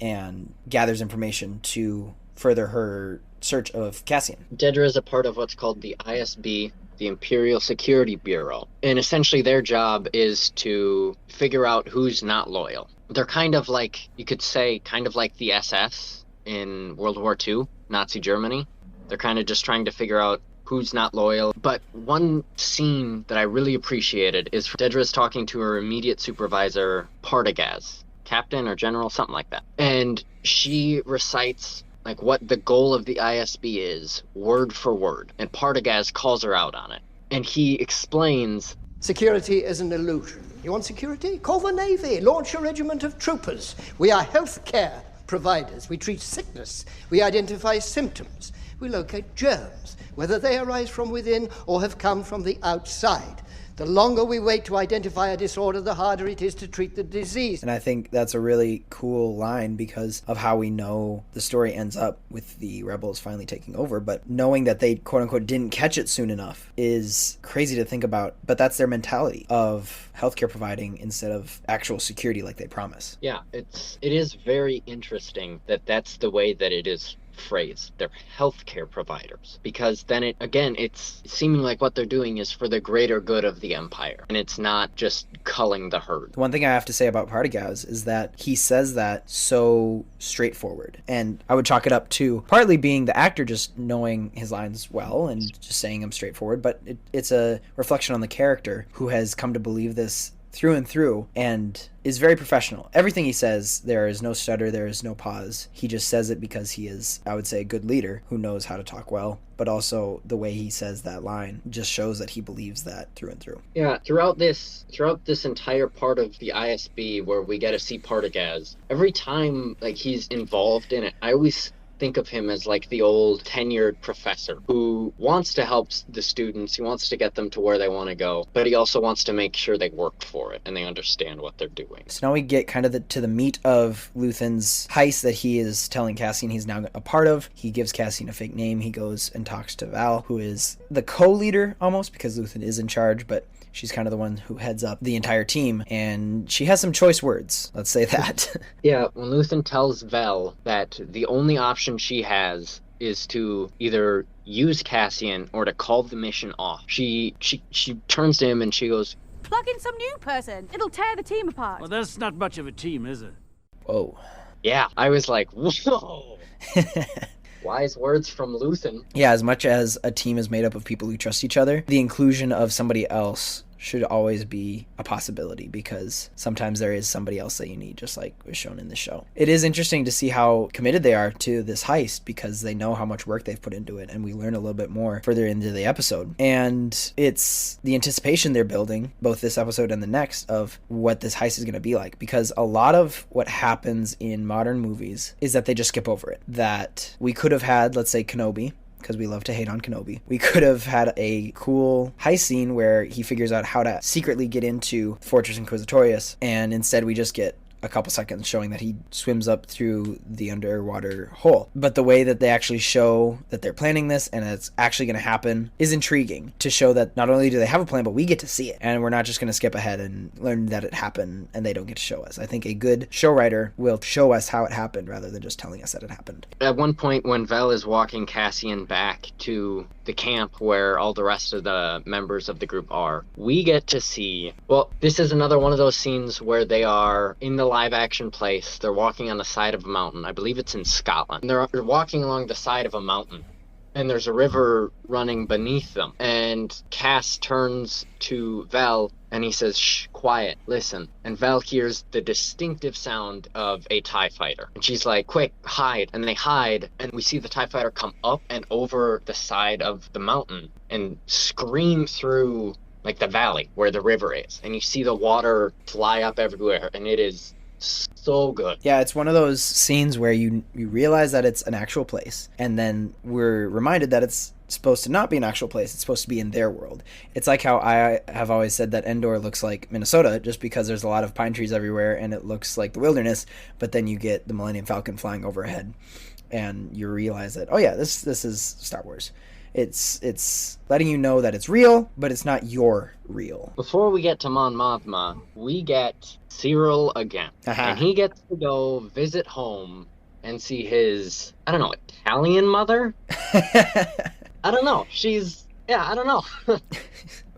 and gathers information to further her search of Cassian. Dedra is a part of what's called the ISB, the Imperial Security Bureau. And essentially their job is to figure out who's not loyal. They're kind of like, you could say, kind of like the SS in World War II, Nazi Germany. They're kind of just trying to figure out who's not loyal. But one scene that I really appreciated is Dedra's talking to her immediate supervisor, Partagaz, captain or general, something like that. And she recites like what the goal of the ISB is, word for word. And Partagaz calls her out on it. And he explains, security is an illusion. You want security? Call the Navy. Launch a regiment of troopers. We are health care providers. We treat sickness. We identify symptoms. We locate germs, whether they arise from within or have come from the outside. The longer we wait to identify a disorder, the harder it is to treat the disease. And I think that's a really cool line because of how we know the story ends up with the rebels finally taking over. But knowing that they, quote unquote, didn't catch it soon enough is crazy to think about. But that's their mentality of healthcare providing instead of actual security like they promise. Yeah, it is very interesting that that's the way that it is phrase. They're healthcare providers, because then it's seeming like what they're doing is for the greater good of the Empire, and it's not just culling the herd. The one thing I have to say about Partagaz is that he says that so straightforward, and I would chalk it up to partly being the actor just knowing his lines well and just saying them straightforward, but it's a reflection on the character who has come to believe this through and through and is very professional. Everything he says, there is no stutter, there is no pause. He just says it because he is, I would say, a good leader who knows how to talk well, but also the way he says that line just shows that he believes that through and through. Yeah, throughout this entire part of the ISB where we get to see Partagaz, every time like he's involved in it, I always think of him as like the old tenured professor who wants to help the students, he wants to get them to where they want to go, but he also wants to make sure they work for it and they understand what they're doing. So now we get kind of to the meat of Luthen's heist that he is telling Cassian he's now a part of. He gives Cassian a fake name. He goes and talks to Val, who is the co-leader almost, because Luthen is in charge, but she's kind of the one who heads up the entire team, and she has some choice words. Let's say that. Yeah, when Luthen tells Vel that the only option she has is to either use Cassian or to call the mission off, she turns to him and she goes, "Plug in some new person. It'll tear the team apart." Well, that's not much of a team, is it? Whoa. Yeah, I was like, whoa. Wise words from Luthen. Yeah, as much as a team is made up of people who trust each other, the inclusion of somebody else should always be a possibility, because sometimes there is somebody else that you need, just like was shown in the show. It is interesting to see how committed they are to this heist, because they know how much work they've put into it, and we learn a little bit more further into the episode. And it's the anticipation they're building, both this episode and the next, of what this heist is going to be like, because a lot of what happens in modern movies is that they just skip over it. That we could have had, let's say, Kenobi, because we love to hate on Kenobi. We could have had a cool heist scene where he figures out how to secretly get into Fortress Inquisitorius, and instead we just get a couple seconds showing that he swims up through the underwater hole. But the way that they actually show that they're planning this and it's actually going to happen is intriguing, to show that not only do they have a plan, but we get to see it, and we're not just going to skip ahead and learn that it happened and they don't get to show us. I think a good show writer will show us how it happened rather than just telling us that it happened. At one point when Vel is walking Cassian back to the camp where all the rest of the members of the group are, we get to see, well, this is another one of those scenes where they are in the live action place. They're walking on the side of a mountain. I believe it's in Scotland. And they're walking along the side of a mountain, and there's a river running beneath them. And Cass turns to Vel and he says, "Shh, quiet, listen." And Val hears the distinctive sound of a TIE fighter. And she's like, "Quick, hide." And they hide, and we see the TIE fighter come up and over the side of the mountain and scream through like the valley where the river is. And you see the water fly up everywhere, and it is so good. Yeah, it's one of those scenes where you realize that it's an actual place, and then we're reminded that it's supposed to not be an actual place. It's supposed to be in their world. It's like how I have always said that Endor looks like Minnesota just because there's a lot of pine trees everywhere and it looks like the wilderness, but then you get the Millennium Falcon flying overhead and you realize that, oh yeah, this is Star Wars. It's letting you know that it's real, but it's not your real. Before we get to Mon Mothma, we get Cyril again. And he gets to go visit home and see his, I don't know, Italian mother? I don't know. I don't know.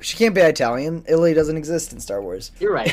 She can't be Italian. Italy doesn't exist in Star Wars. You're right.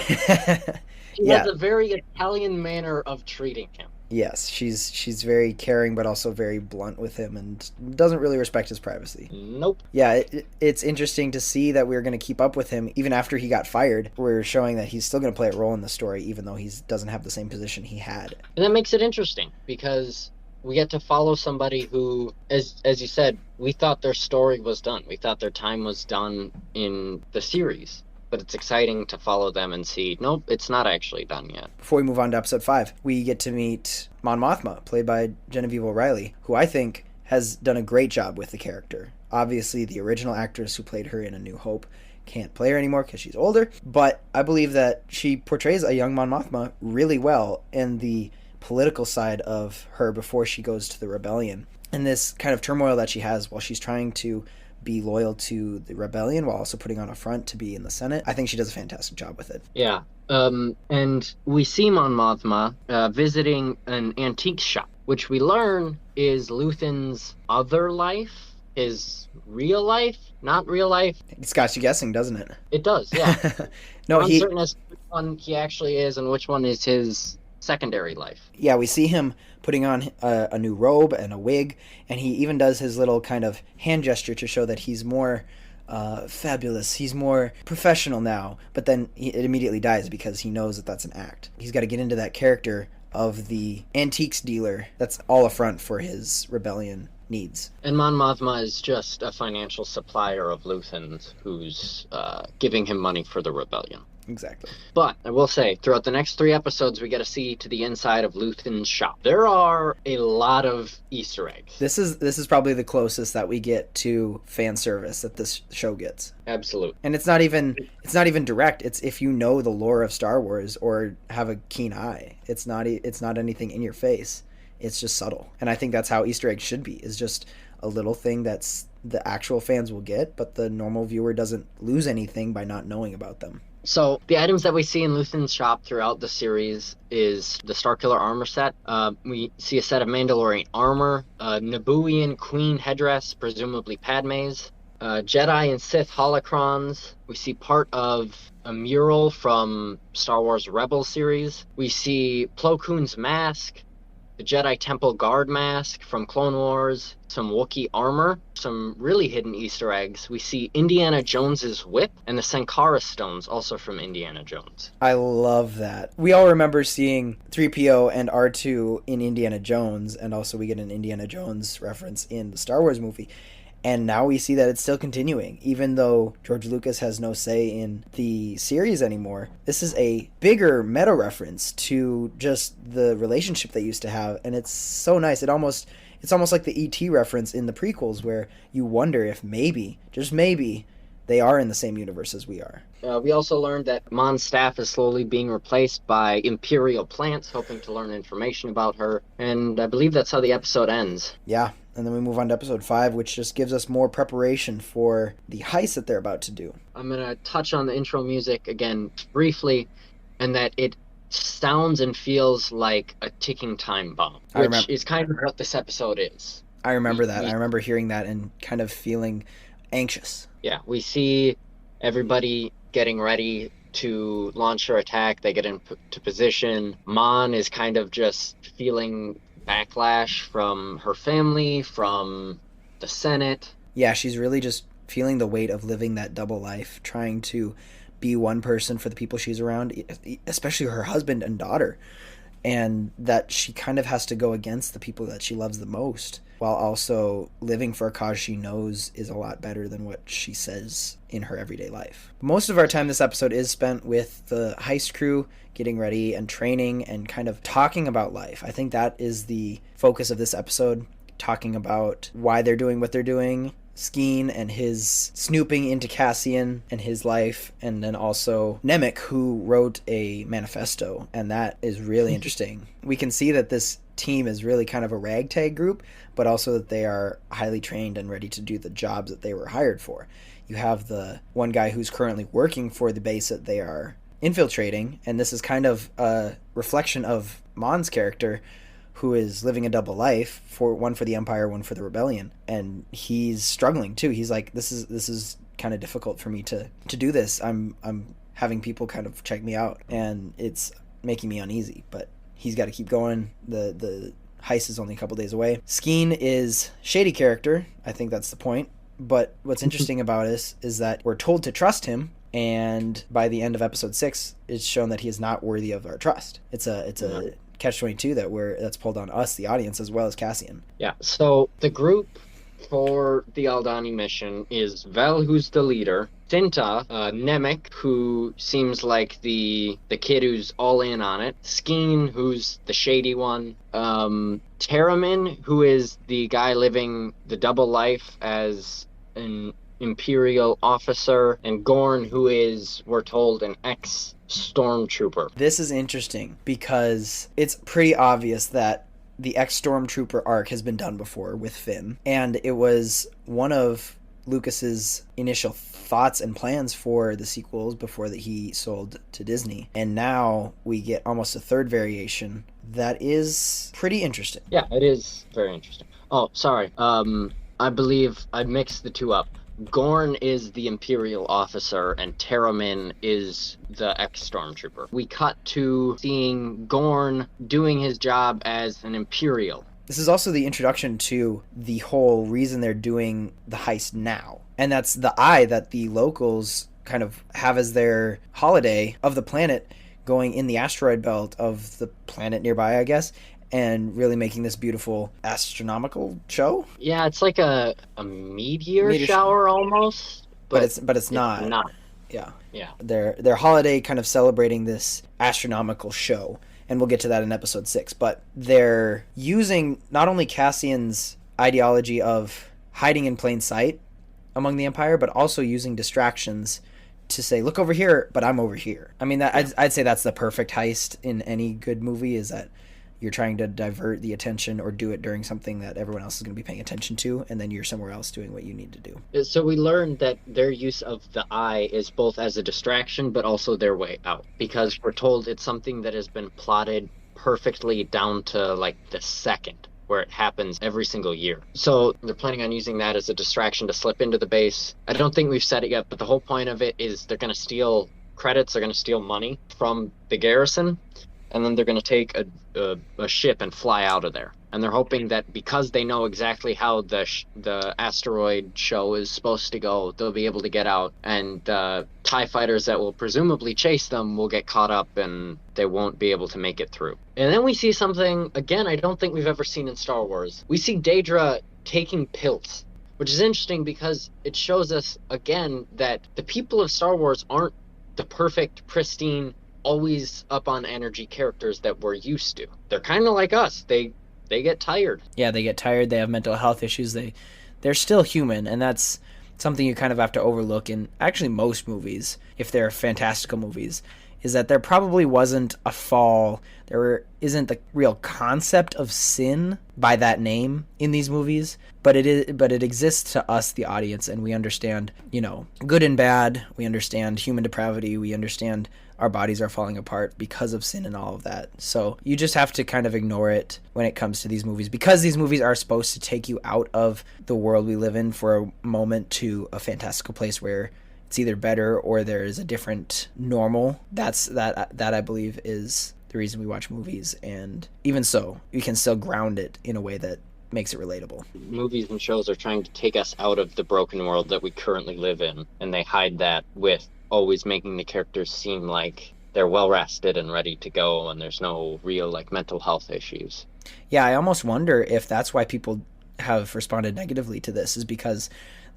She has a very Italian manner of treating him. Yes, she's very caring, but also very blunt with him, and doesn't really respect his privacy. Nope. Yeah, it's interesting to see that we're going to keep up with him even after he got fired. We're showing that he's still going to play a role in the story, even though he doesn't have the same position he had. And that makes it interesting because we get to follow somebody who, as you said, we thought their story was done. We thought their time was done in the series. But it's exciting to follow them and see, nope, it's not actually done yet. Before we move on to episode 5, we get to meet Mon Mothma, played by Genevieve O'Reilly, who I think has done a great job with the character. Obviously, the original actress who played her in A New Hope can't play her anymore because she's older, but I believe that she portrays a young Mon Mothma really well in the political side of her before she goes to the rebellion. And this kind of turmoil that she has while she's trying to be loyal to the rebellion while also putting on a front to be in the Senate. I think she does a fantastic job with it. Yeah. And we see Mon Mothma visiting an antique shop, which we learn is Luthen's other life, his real life, not real life. It's got you guessing, doesn't it? It does, yeah. No, I'm uncertain as to which one he actually is and which one is his secondary life. Yeah, we see him putting on a new robe and a wig, and he even does his little kind of hand gesture to show that he's more fabulous, he's more professional now, but then it immediately dies because he knows that that's an act. He's got to get into that character of the antiques dealer that's all a front for his rebellion needs. And Mon Mothma is just a financial supplier of Luthen's who's giving him money for the rebellion. Exactly. But I will say, throughout the next 3 episodes, we get to see to the inside of Luthen's shop. There are a lot of Easter eggs. This is probably the closest that we get to fan service that this show gets. Absolutely. And it's not even direct. It's if you know the lore of Star Wars or have a keen eye. It's not anything in your face. It's just subtle. And I think that's how Easter eggs should be. Is just a little thing that's the actual fans will get, but the normal viewer doesn't lose anything by not knowing about them. So the items that we see in Luthen's shop throughout the series is the Starkiller armor set. We see a set of Mandalorian armor, a Nabooian queen headdress, presumably Padme's, Jedi and Sith holocrons. We see part of a mural from Star Wars Rebel series. We see Plo Koon's mask, the Jedi Temple Guard mask from Clone Wars, some Wookiee armor, some really hidden Easter eggs. We see Indiana Jones's whip and the Sankara stones, also from Indiana Jones. I love that. We all remember seeing 3PO and R2 in Indiana Jones, and also we get an Indiana Jones reference in the Star Wars movie. And now we see that it's still continuing. Even though George Lucas has no say in the series anymore, this is a bigger meta reference to just the relationship they used to have. And it's so nice. It's almost like the E.T. reference in the prequels where you wonder if maybe, just maybe, they are in the same universe as we are. We also learned that Mon's staff is slowly being replaced by Imperial plants, hoping to learn information about her. And I believe that's how the episode ends. Yeah. And then we move on to episode 5, which just gives us more preparation for the heist that they're about to do. I'm going to touch on the intro music again briefly, and that it sounds and feels like a ticking time bomb, which is kind of what this episode is. I remember that. I remember hearing that and kind of feeling anxious. Yeah, we see everybody getting ready to launch her attack. They get into position. Mon is kind of just feeling backlash from her family, from the Senate. Yeah, she's really just feeling the weight of living that double life, trying to be one person for the people she's around, especially her husband and daughter, and that she kind of has to go against the people that she loves the most while also living for a cause she knows is a lot better than what she says in her everyday life. Most of our time this episode is spent with the heist crew getting ready and training and kind of talking about life. I think that is the focus of this episode, talking about why they're doing what they're doing, Skeen and his snooping into Cassian and his life, and then also Nemec, who wrote a manifesto, and that is really interesting. We can see that this team is really kind of a ragtag group, but also that they are highly trained and ready to do the jobs that they were hired for. You have the one guy who's currently working for the base that they are infiltrating, and this is kind of a reflection of Mon's character, who is living a double life, for one for the Empire, one for the Rebellion, and he's struggling too. He's like, this is kind of difficult for me to do this. I'm having people kind of check me out, and it's making me uneasy, but he's got to keep going. The heist is only a couple days away. Skeen is shady character. I think that's the point. But what's interesting about this is that we're told to trust him, and by the end of episode 6, it's shown that he is not worthy of our trust. It's a catch-22 that's pulled on us, the audience, as well as Cassian. Yeah, so the group for the Aldani mission is Vel, who's the leader, Cinta, Nemec, who seems like the kid who's all in on it, Skeen, who's the shady one, Teramin, who is the guy living the double life as an Imperial officer, and Gorn, who is, we're told, an ex-stormtrooper. This is interesting because it's pretty obvious that the ex-stormtrooper arc has been done before with Finn, and it was one of Lucas's initial thoughts and plans for the sequels before that he sold to Disney, and now we get almost a third variation that is pretty interesting. Yeah, it is very interesting. Oh, sorry. I believe I mixed the two up. Gorn is the Imperial officer and Teramin is the ex-stormtrooper. We cut to seeing Gorn doing his job as an Imperial. This is also the introduction to the whole reason they're doing the heist now. And that's the eye that the locals kind of have as their holiday of the planet, going in the asteroid belt of the planet nearby, I guess, and really making this beautiful astronomical show. Yeah, it's like a meteor shower almost, but it's not. It's not. Yeah. Yeah. Their holiday kind of celebrating this astronomical show, and we'll get to that in episode 6. But they're using not only Cassian's ideology of hiding in plain sight among the Empire, but also using distractions to say, look over here, but I'm over here. I mean, I'd say that's the perfect heist in any good movie, is that you're trying to divert the attention or do it during something that everyone else is going to be paying attention to, and then you're somewhere else doing what you need to do. So we learned that their use of the eye is both as a distraction, but also their way out. Because we're told it's something that has been plotted perfectly down to, like, the second, where it happens every single year. So they're planning on using that as a distraction to slip into the base. I don't think we've said it yet, but the whole point of it is they're going to steal credits, they're going to steal money from the garrison, and then they're going to take a ship and fly out of there. And they're hoping that because they know exactly how the asteroid show is supposed to go, they'll be able to get out, and TIE fighters that will presumably chase them will get caught up and they won't be able to make it through. And then we see something, again, I don't think we've ever seen in Star Wars. We see Daedra taking pills, which is interesting because it shows us, again, that the people of Star Wars aren't the perfect, pristine, always up on energy characters that we're used to. They're kind of like us. They get tired. Yeah, they get tired. They have mental health issues. They're still human, and that's something you kind of have to overlook in actually most movies, if they're fantastical movies, is that there probably wasn't a fall. There isn't the real concept of sin by that name in these movies, but it exists to us, the audience, and we understand, good and bad. We understand human depravity. We understand our bodies are falling apart because of sin and all of that. So you just have to kind of ignore it when it comes to these movies, because these movies are supposed to take you out of the world we live in for a moment to a fantastical place where it's either better or there is a different normal. That I believe is the reason we watch movies, and even so, you can still ground it in a way that makes it relatable. Movies and shows are trying to take us out of the broken world that we currently live in, and they hide that with always making the characters seem like they're well rested and ready to go, and there's no real like mental health issues. Yeah, I almost wonder if that's why people have responded negatively to this, is because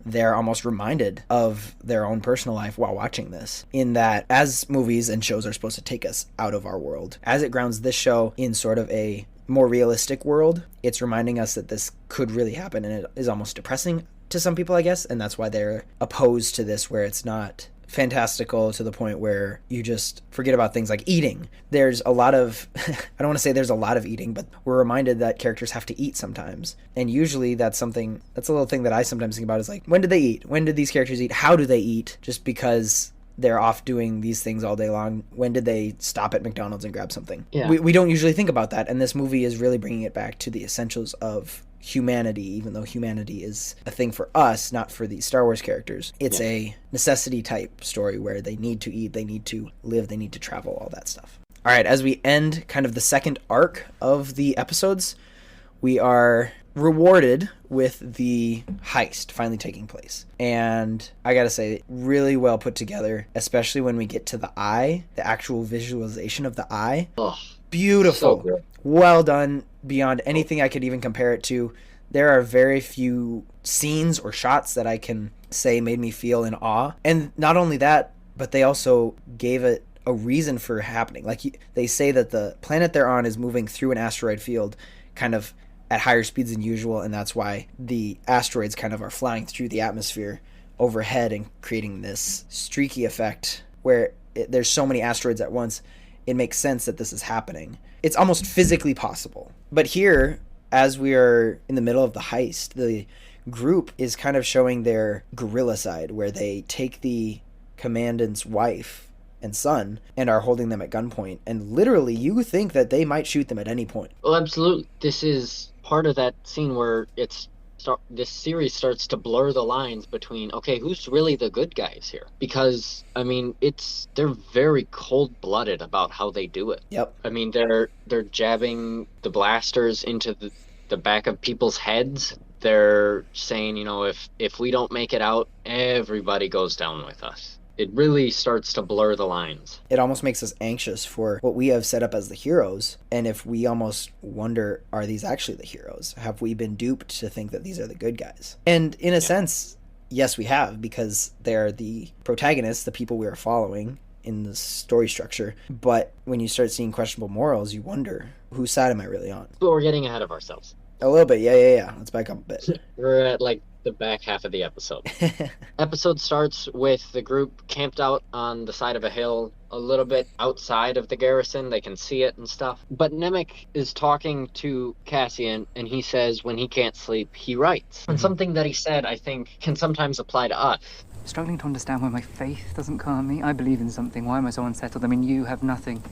they're almost reminded of their own personal life while watching this, in that as movies and shows are supposed to take us out of our world, as it grounds this show in sort of a more realistic world, it's reminding us that this could really happen, and it is almost depressing to some people, I guess, and that's why they're opposed to this, where it's not fantastical to the point where you just forget about things like eating. There's a lot of I don't want to say there's a lot of eating, but we're reminded that characters have to eat sometimes, and usually that's a little thing that I sometimes think about, is like, when do they eat? When did these characters eat? How do they eat? Just because they're off doing these things all day long, when did they stop at McDonald's and grab something? Yeah. We don't usually think about that, and this movie is really bringing it back to the essentials of humanity, even though humanity is a thing for us, not for these Star Wars characters. It's a necessity type story where they need to eat, they need to live, they need to travel, all that stuff. All right, as we end kind of the second arc of the episodes, we are rewarded with the heist finally taking place. And I gotta say, really well put together, especially when we get to the eye, the actual visualization of the eye. Oh, beautiful. so good. Well done, beyond anything I could even compare it to. There are very few scenes or shots that I can say made me feel in awe. And not only that, but they also gave it a reason for happening. Like, they say that the planet they're on is moving through an asteroid field kind of at higher speeds than usual, and that's why the asteroids kind of are flying through the atmosphere overhead and creating this streaky effect where there's so many asteroids at once. It makes sense that this is happening. It's almost physically possible. But here, as we are in the middle of the heist, the group is kind of showing their guerrilla side, where they take the commandant's wife and son and are holding them at gunpoint. And literally, you think that they might shoot them at any point. Well, absolutely. This is part of that scene where this series starts to blur the lines between, okay, who's really the good guys here? Because, I mean, they're very cold-blooded about how they do it. Yep. I mean, they're jabbing the blasters into the back of people's heads. They're saying, you know, if we don't make it out, everybody goes down with us. It really starts to blur the lines. It almost makes us anxious for what we have set up as the heroes. And if we almost wonder, are these actually the heroes? Have we been duped to think that these are the good guys? And in a sense, yes, we have, because they're the protagonists, the people we are following in the story structure. But when you start seeing questionable morals, you wonder, whose side am I really on? But we're getting ahead of ourselves. A little bit, yeah. Let's back up a bit. We're at like the back half of the episode. Episode starts with the group camped out on the side of a hill, a little bit outside of the garrison. They can see it and stuff. But Nemec is talking to Cassian, and he says when he can't sleep, he writes. And something that he said, I think, can sometimes apply to us. Struggling to understand why my faith doesn't calm me. I believe in something. Why am I so unsettled? I mean, you have nothing.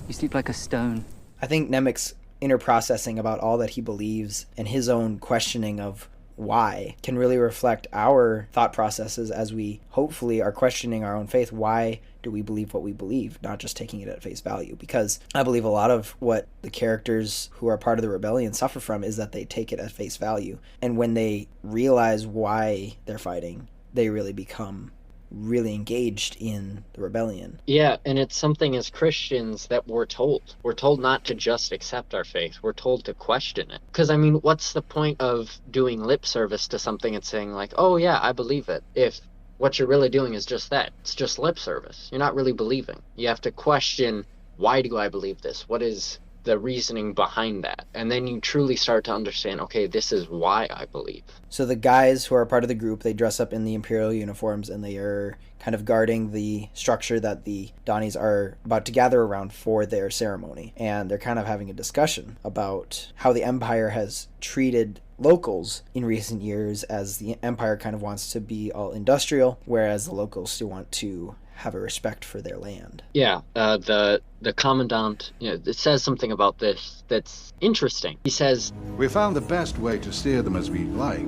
You sleep like a stone. I think Nemec's inner processing about all that he believes and his own questioning of why can really reflect our thought processes as we hopefully are questioning our own faith. Why do we believe what we believe, not just taking it at face value? Because I believe a lot of what the characters who are part of the rebellion suffer from is that they take it at face value, and when they realize why they're fighting, they really become really engaged in the rebellion. Yeah, and it's something as Christians that we're told. We're told not to just accept our faith. We're told to question it. Because, I mean, what's the point of doing lip service to something and saying, like, oh, yeah, I believe it, if what you're really doing is just that? It's just lip service. You're not really believing. You have to question, why do I believe this? What is the reasoning behind that? And then you truly start to understand, okay, this is why I believe. So the guys who are part of the group, they dress up in the Imperial uniforms, and they are kind of guarding the structure that the Donnies are about to gather around for their ceremony. And they're kind of having a discussion about how the Empire has treated locals in recent years, as the Empire kind of wants to be all industrial, whereas the locals still want to have a respect for their land. Yeah, the commandant, it says something about this that's interesting. He says, we found the best way to steer them as we'd like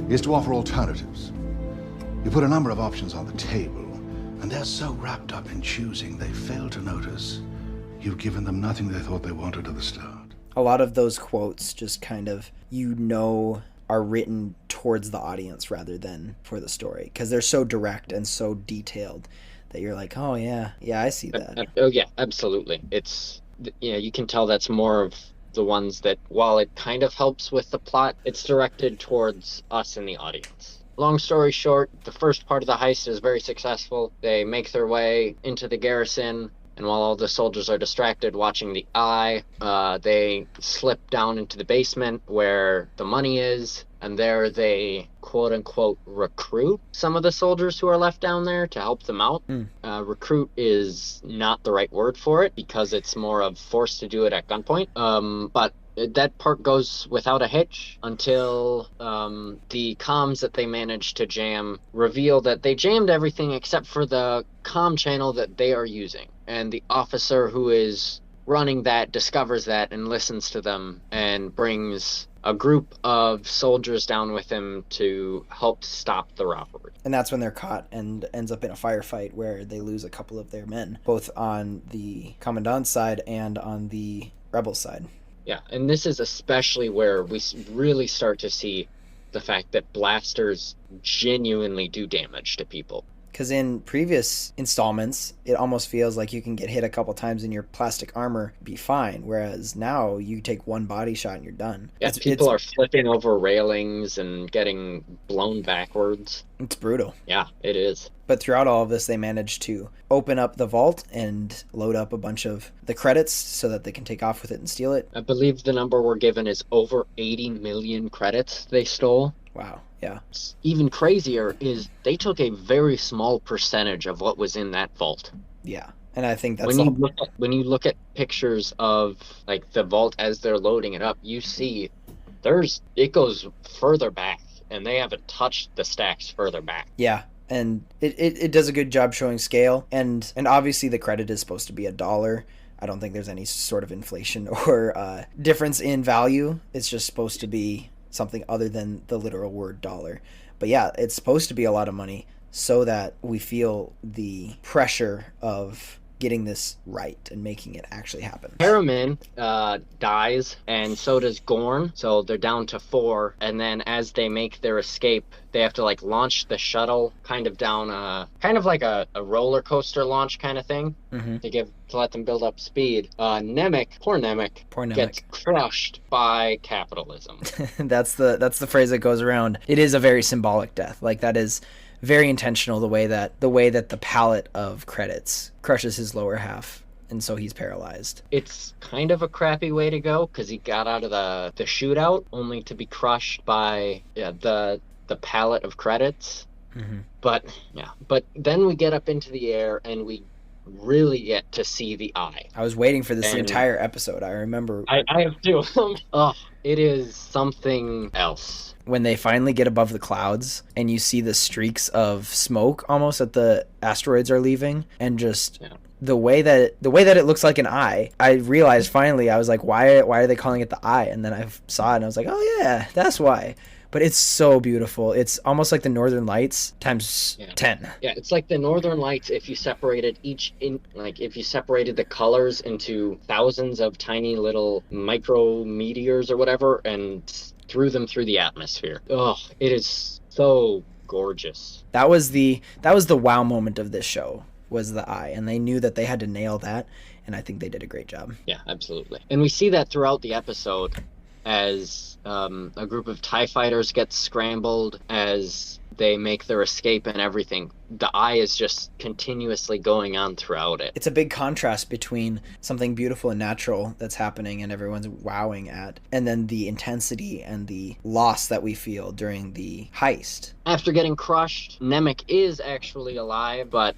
is to offer alternatives. You put a number of options on the table, and they're so wrapped up in choosing they fail to notice you've given them nothing they thought they wanted at the start. A lot of those quotes just kind of, are written towards the audience rather than for the story, because they're so direct and so detailed that you're like, oh yeah, I see that. Oh yeah, absolutely. It's, you can tell that's more of the ones that, while it kind of helps with the plot, it's directed towards us in the audience. Long story short, the first part of the heist is very successful. They make their way into the garrison, and while all the soldiers are distracted watching the eye, they slip down into the basement where the money is, and there they quote-unquote recruit some of the soldiers who are left down there to help them out. Recruit is not the right word for it, because it's more of forced to do it at gunpoint. But that part goes without a hitch until the comms that they managed to jam reveal that they jammed everything except for the comm channel that they are using. And the officer who is running that discovers that and listens to them and brings a group of soldiers down with him to help stop the robbery. And that's when they're caught and ends up in a firefight where they lose a couple of their men, both on the Commandant's side and on the Rebel side. Yeah, and this is especially where we really start to see the fact that blasters genuinely do damage to people. Because in previous installments, it almost feels like you can get hit a couple times in your plastic armor, be fine. Whereas now you take one body shot and you're done. Yeah, people are flipping over railings and getting blown backwards. It's brutal. Yeah, it is. But throughout all of this, they managed to open up the vault and load up a bunch of the credits so that they can take off with it and steal it. I believe the number we're given is over 80 million credits they stole. Wow. Yeah. Even crazier is they took a very small percentage of what was in that vault. Yeah. And I think that's when you look at pictures of like the vault as they're loading it up, you see it goes further back, and they haven't touched the stacks further back. Yeah. And it does a good job showing scale, and obviously the credit is supposed to be $1. I don't think there's any sort of inflation or difference in value. It's just supposed to be something other than the literal word dollar. But yeah, it's supposed to be a lot of money so that we feel the pressure of getting this right and making it actually happen. Harriman dies, and so does Gorn, so they're down to 4, and then as they make their escape, they have to like launch the shuttle kind of down kind of like a roller coaster launch kind of thing to let them build up speed. Poor Nemec gets crushed by capitalism. That's the phrase that goes around. It is a very symbolic death. Like, that is very intentional, the way that the palette of credits crushes his lower half, and so he's paralyzed. It's kind of a crappy way to go, because he got out of the shootout only to be crushed by the palette of credits. But then we get up into the air and we really get to see the eye. I was waiting for this entire episode. I remember. I have too. It is something else. When they finally get above the clouds and you see the streaks of smoke almost that the asteroids are leaving, and just the way that it looks like an eye, I realized finally, I was like, why are they calling it the eye? And then I saw it and I was like, oh yeah, that's why. But it's so beautiful. It's almost like the Northern Lights times 10. Yeah, it's like the Northern Lights if you separated if you separated the colors into thousands of tiny little micro meteors or whatever and threw them through the atmosphere. Oh, it is so gorgeous. That was the wow moment of this show, was the eye, and they knew that they had to nail that, and I think they did a great job. Yeah, absolutely. And we see that throughout the episode as a group of TIE fighters get scrambled, as they make their escape and everything. The eye is just continuously going on throughout it. It's a big contrast between something beautiful and natural that's happening and everyone's wowing at, and then the intensity and the loss that we feel during the heist. After getting crushed, Nemec is actually alive, but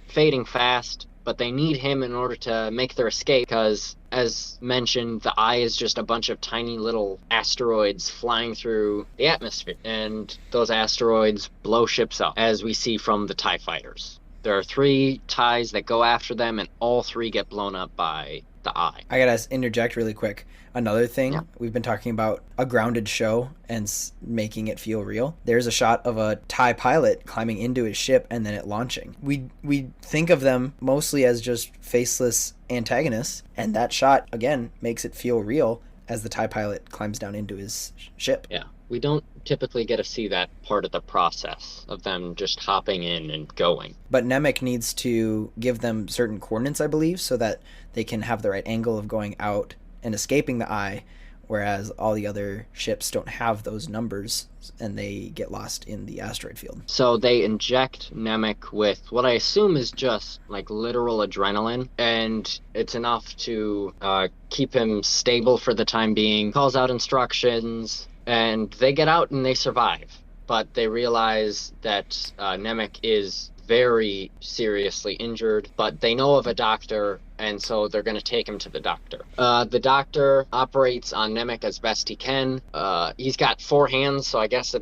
fading fast. But they need him in order to make their escape, because, as mentioned, the eye is just a bunch of tiny little asteroids flying through the atmosphere, and those asteroids blow ships up, as we see from the TIE fighters. There are 3 TIEs that go after them, and all 3 get blown up by the eye. I gotta interject really quick. Another thing, we've been talking about a grounded show and making it feel real. There's a shot of a TIE pilot climbing into his ship and then it launching. We think of them mostly as just faceless antagonists, and that shot, again, makes it feel real. as the TIE pilot climbs down into his ship. Yeah. We don't typically get to see that part of the process of them just hopping in and going. But Nemec needs to give them certain coordinates, I believe, so that they can have the right angle of going out and escaping the eye, whereas all the other ships don't have those numbers and they get lost in the asteroid field. So they inject Nemec with what I assume is just like literal adrenaline, and it's enough to keep him stable for the time being, calls out instructions, and they get out and they survive. But they realize that Nemec is very seriously injured, but they know of a doctor, and so they're going to take him to the doctor. The doctor operates on Nemec as best he can. He's got 4 hands, so I guess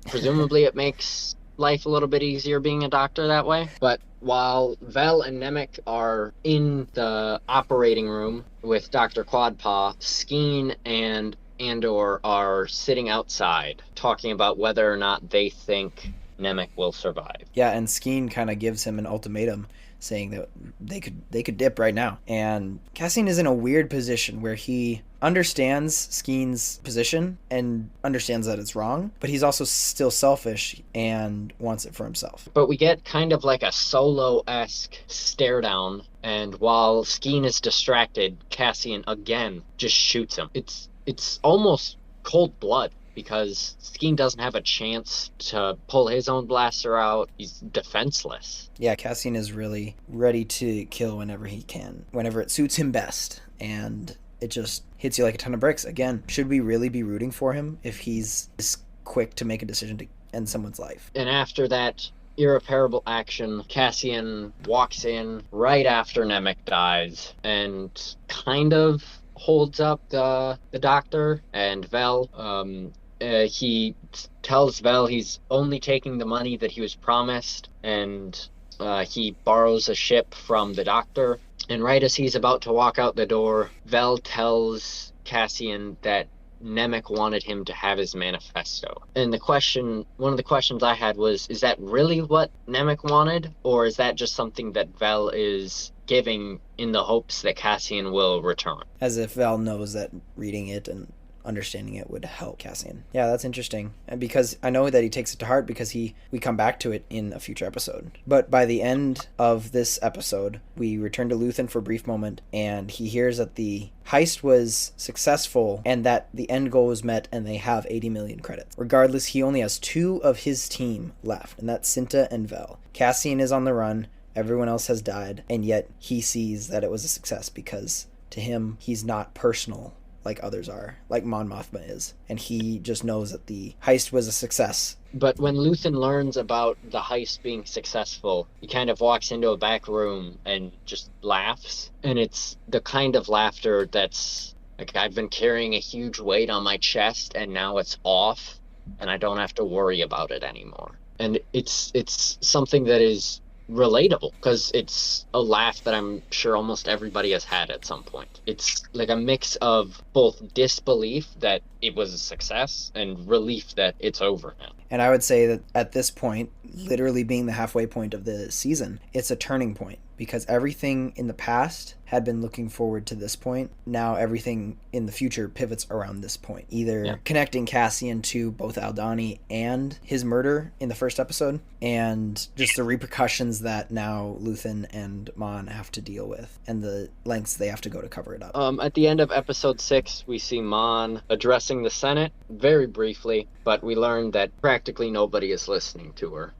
presumably it makes life a little bit easier being a doctor that way. But while Vel and Nemec are in the operating room with Dr. Quadpaw, Skeen and Andor are sitting outside talking about whether or not they think Nemec will survive. Yeah, and Skeen kind of gives him an ultimatum saying that they could dip right now. And Cassian is in a weird position where he understands Skeen's position and understands that it's wrong, but he's also still selfish and wants it for himself. But we get kind of like a Solo-esque stare down, and while Skeen is distracted, Cassian again just shoots him. It's almost cold blood, because Skeen doesn't have a chance to pull his own blaster out. He's defenseless. Yeah, Cassian is really ready to kill whenever he can, whenever it suits him best. And it just hits you like a ton of bricks. Again, should we really be rooting for him if he's this quick to make a decision to end someone's life? And after that irreparable action, Cassian walks in right after Nemec dies and kind of holds up the doctor and Vel. He tells Vel he's only taking the money that he was promised, and he borrows a ship from the doctor. And right as he's about to walk out the door, Vel tells Cassian that Nemec wanted him to have his manifesto. And one of the questions I had was, is that really what Nemec wanted? Or is that just something that Vel is giving in the hopes that Cassian will return? As if Vel knows that reading it and understanding it would help Cassian. Yeah, that's interesting. And because I know that he takes it to heart, because we come back to it in a future episode. But by the end of this episode, we return to Luthen for a brief moment, and he hears that the heist was successful and that the end goal was met and they have 80 million credits. Regardless, he only has 2 of his team left, and that's Cinta and Vel. Cassian is on the run, everyone else has died, and yet he sees that it was a success because to him, he's not personal like others are, like Mon Mothma is. And he just knows that the heist was a success. But when Luthen learns about the heist being successful, he kind of walks into a back room and just laughs. And it's the kind of laughter that's like, I've been carrying a huge weight on my chest and now it's off and I don't have to worry about it anymore. And it's something that is relatable, because it's a laugh that I'm sure almost everybody has had at some point. It's like a mix of both disbelief that it was a success and relief that it's over now. And I would say that at this point, literally being the halfway point of the season, it's a turning point, because everything in the past had been looking forward to this point. Now everything in the future pivots around this point, either connecting Cassian to both Aldhani and his murder in the first episode, and just the repercussions that now Luthen and Mon have to deal with, and the lengths they have to go to cover it up. At the end of episode 6, we see Mon addressing the Senate very briefly, but we learn that practically nobody is listening to her.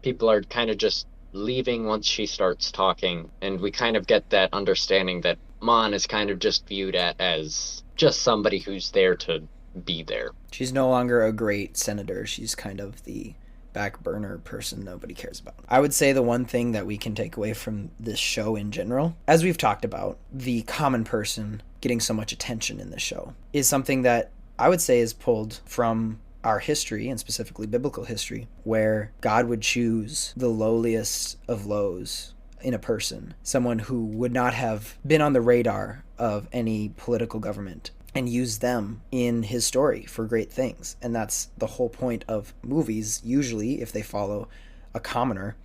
People are kind of just leaving once she starts talking, and we kind of get that understanding that Mon is kind of just viewed as just somebody who's there to be there. She's no longer a great senator. She's kind of the back burner person nobody cares about. I would say the one thing that we can take away from this show in general, as we've talked about, the common person getting so much attention in this show, is something that I would say is pulled from our history, and specifically biblical history, where God would choose the lowliest of lows in a person, someone who would not have been on the radar of any political government, and use them in his story for great things. And that's the whole point of movies, usually, if they follow a commoner,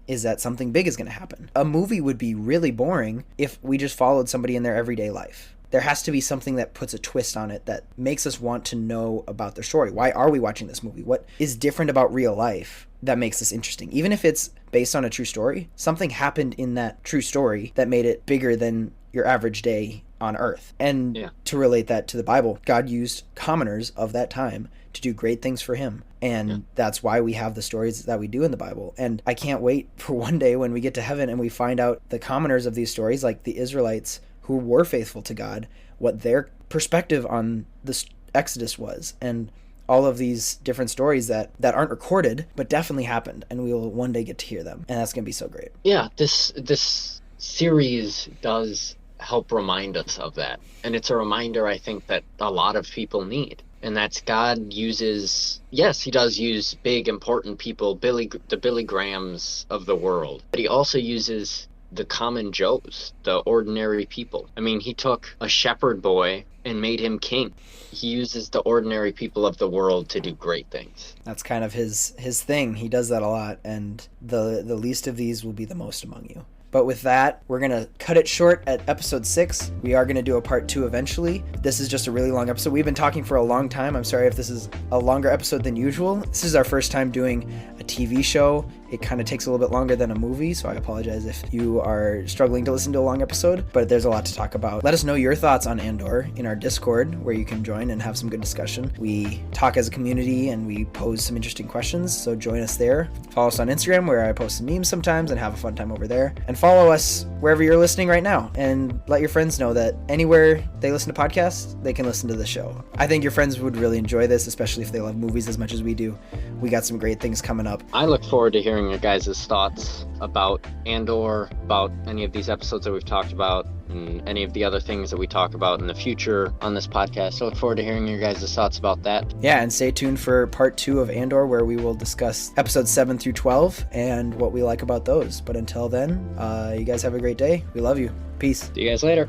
is that something big is going to happen. A movie would be really boring if we just followed somebody in their everyday life. there has to be something that puts a twist on it that makes us want to know about their story. Why are we watching this movie? What is different about real life that makes this interesting? Even if it's based on a true story, something happened in that true story that made it bigger than your average day on Earth. And to relate that to the Bible, God used commoners of that time to do great things for him. And that's why we have the stories that we do in the Bible. And I can't wait for one day when we get to heaven and we find out the commoners of these stories, like the Israelites who were faithful to God, what their perspective on the Exodus was, and all of these different stories that aren't recorded but definitely happened, and we will one day get to hear them, and that's gonna be so great. Yeah, this series does help remind us of that, and it's a reminder I think that a lot of people need. And that's God uses, yes, he does use big important people, the Billy Grahams of the world, but he also uses the common Joes, the ordinary people. I mean, he took a shepherd boy and made him king. He uses the ordinary people of the world to do great things. That's kind of his thing. He does that a lot, and the least of these will be the most among you. But with that, we're going to cut it short at episode 6. We are going to do a part 2 eventually. This is just a really long episode. We've been talking for a long time. I'm sorry if this is a longer episode than usual. This is our first time doing a TV show. It kind of takes a little bit longer than a movie, so I apologize if you are struggling to listen to a long episode, but there's a lot to talk about. Let us know your thoughts on Andor in our Discord, where you can join and have some good discussion. We talk as a community and we pose some interesting questions, so join us there. Follow us on Instagram, where I post some memes sometimes and have a fun time over there. And follow us wherever you're listening right now, and let your friends know that anywhere they listen to podcasts, they can listen to the show. I think your friends would really enjoy this, especially if they love movies as much as we do. We got some great things coming up. I look forward to hearing your guys' thoughts about Andor, about any of these episodes that we've talked about, and any of the other things that we talk about in the future on this podcast. So look forward to hearing your guys' thoughts about that. Yeah, and stay tuned for part 2 of Andor, where we will discuss episodes 7 through 12 and what we like about those. But until then, you guys have a great day. We love you. Peace. See you guys later.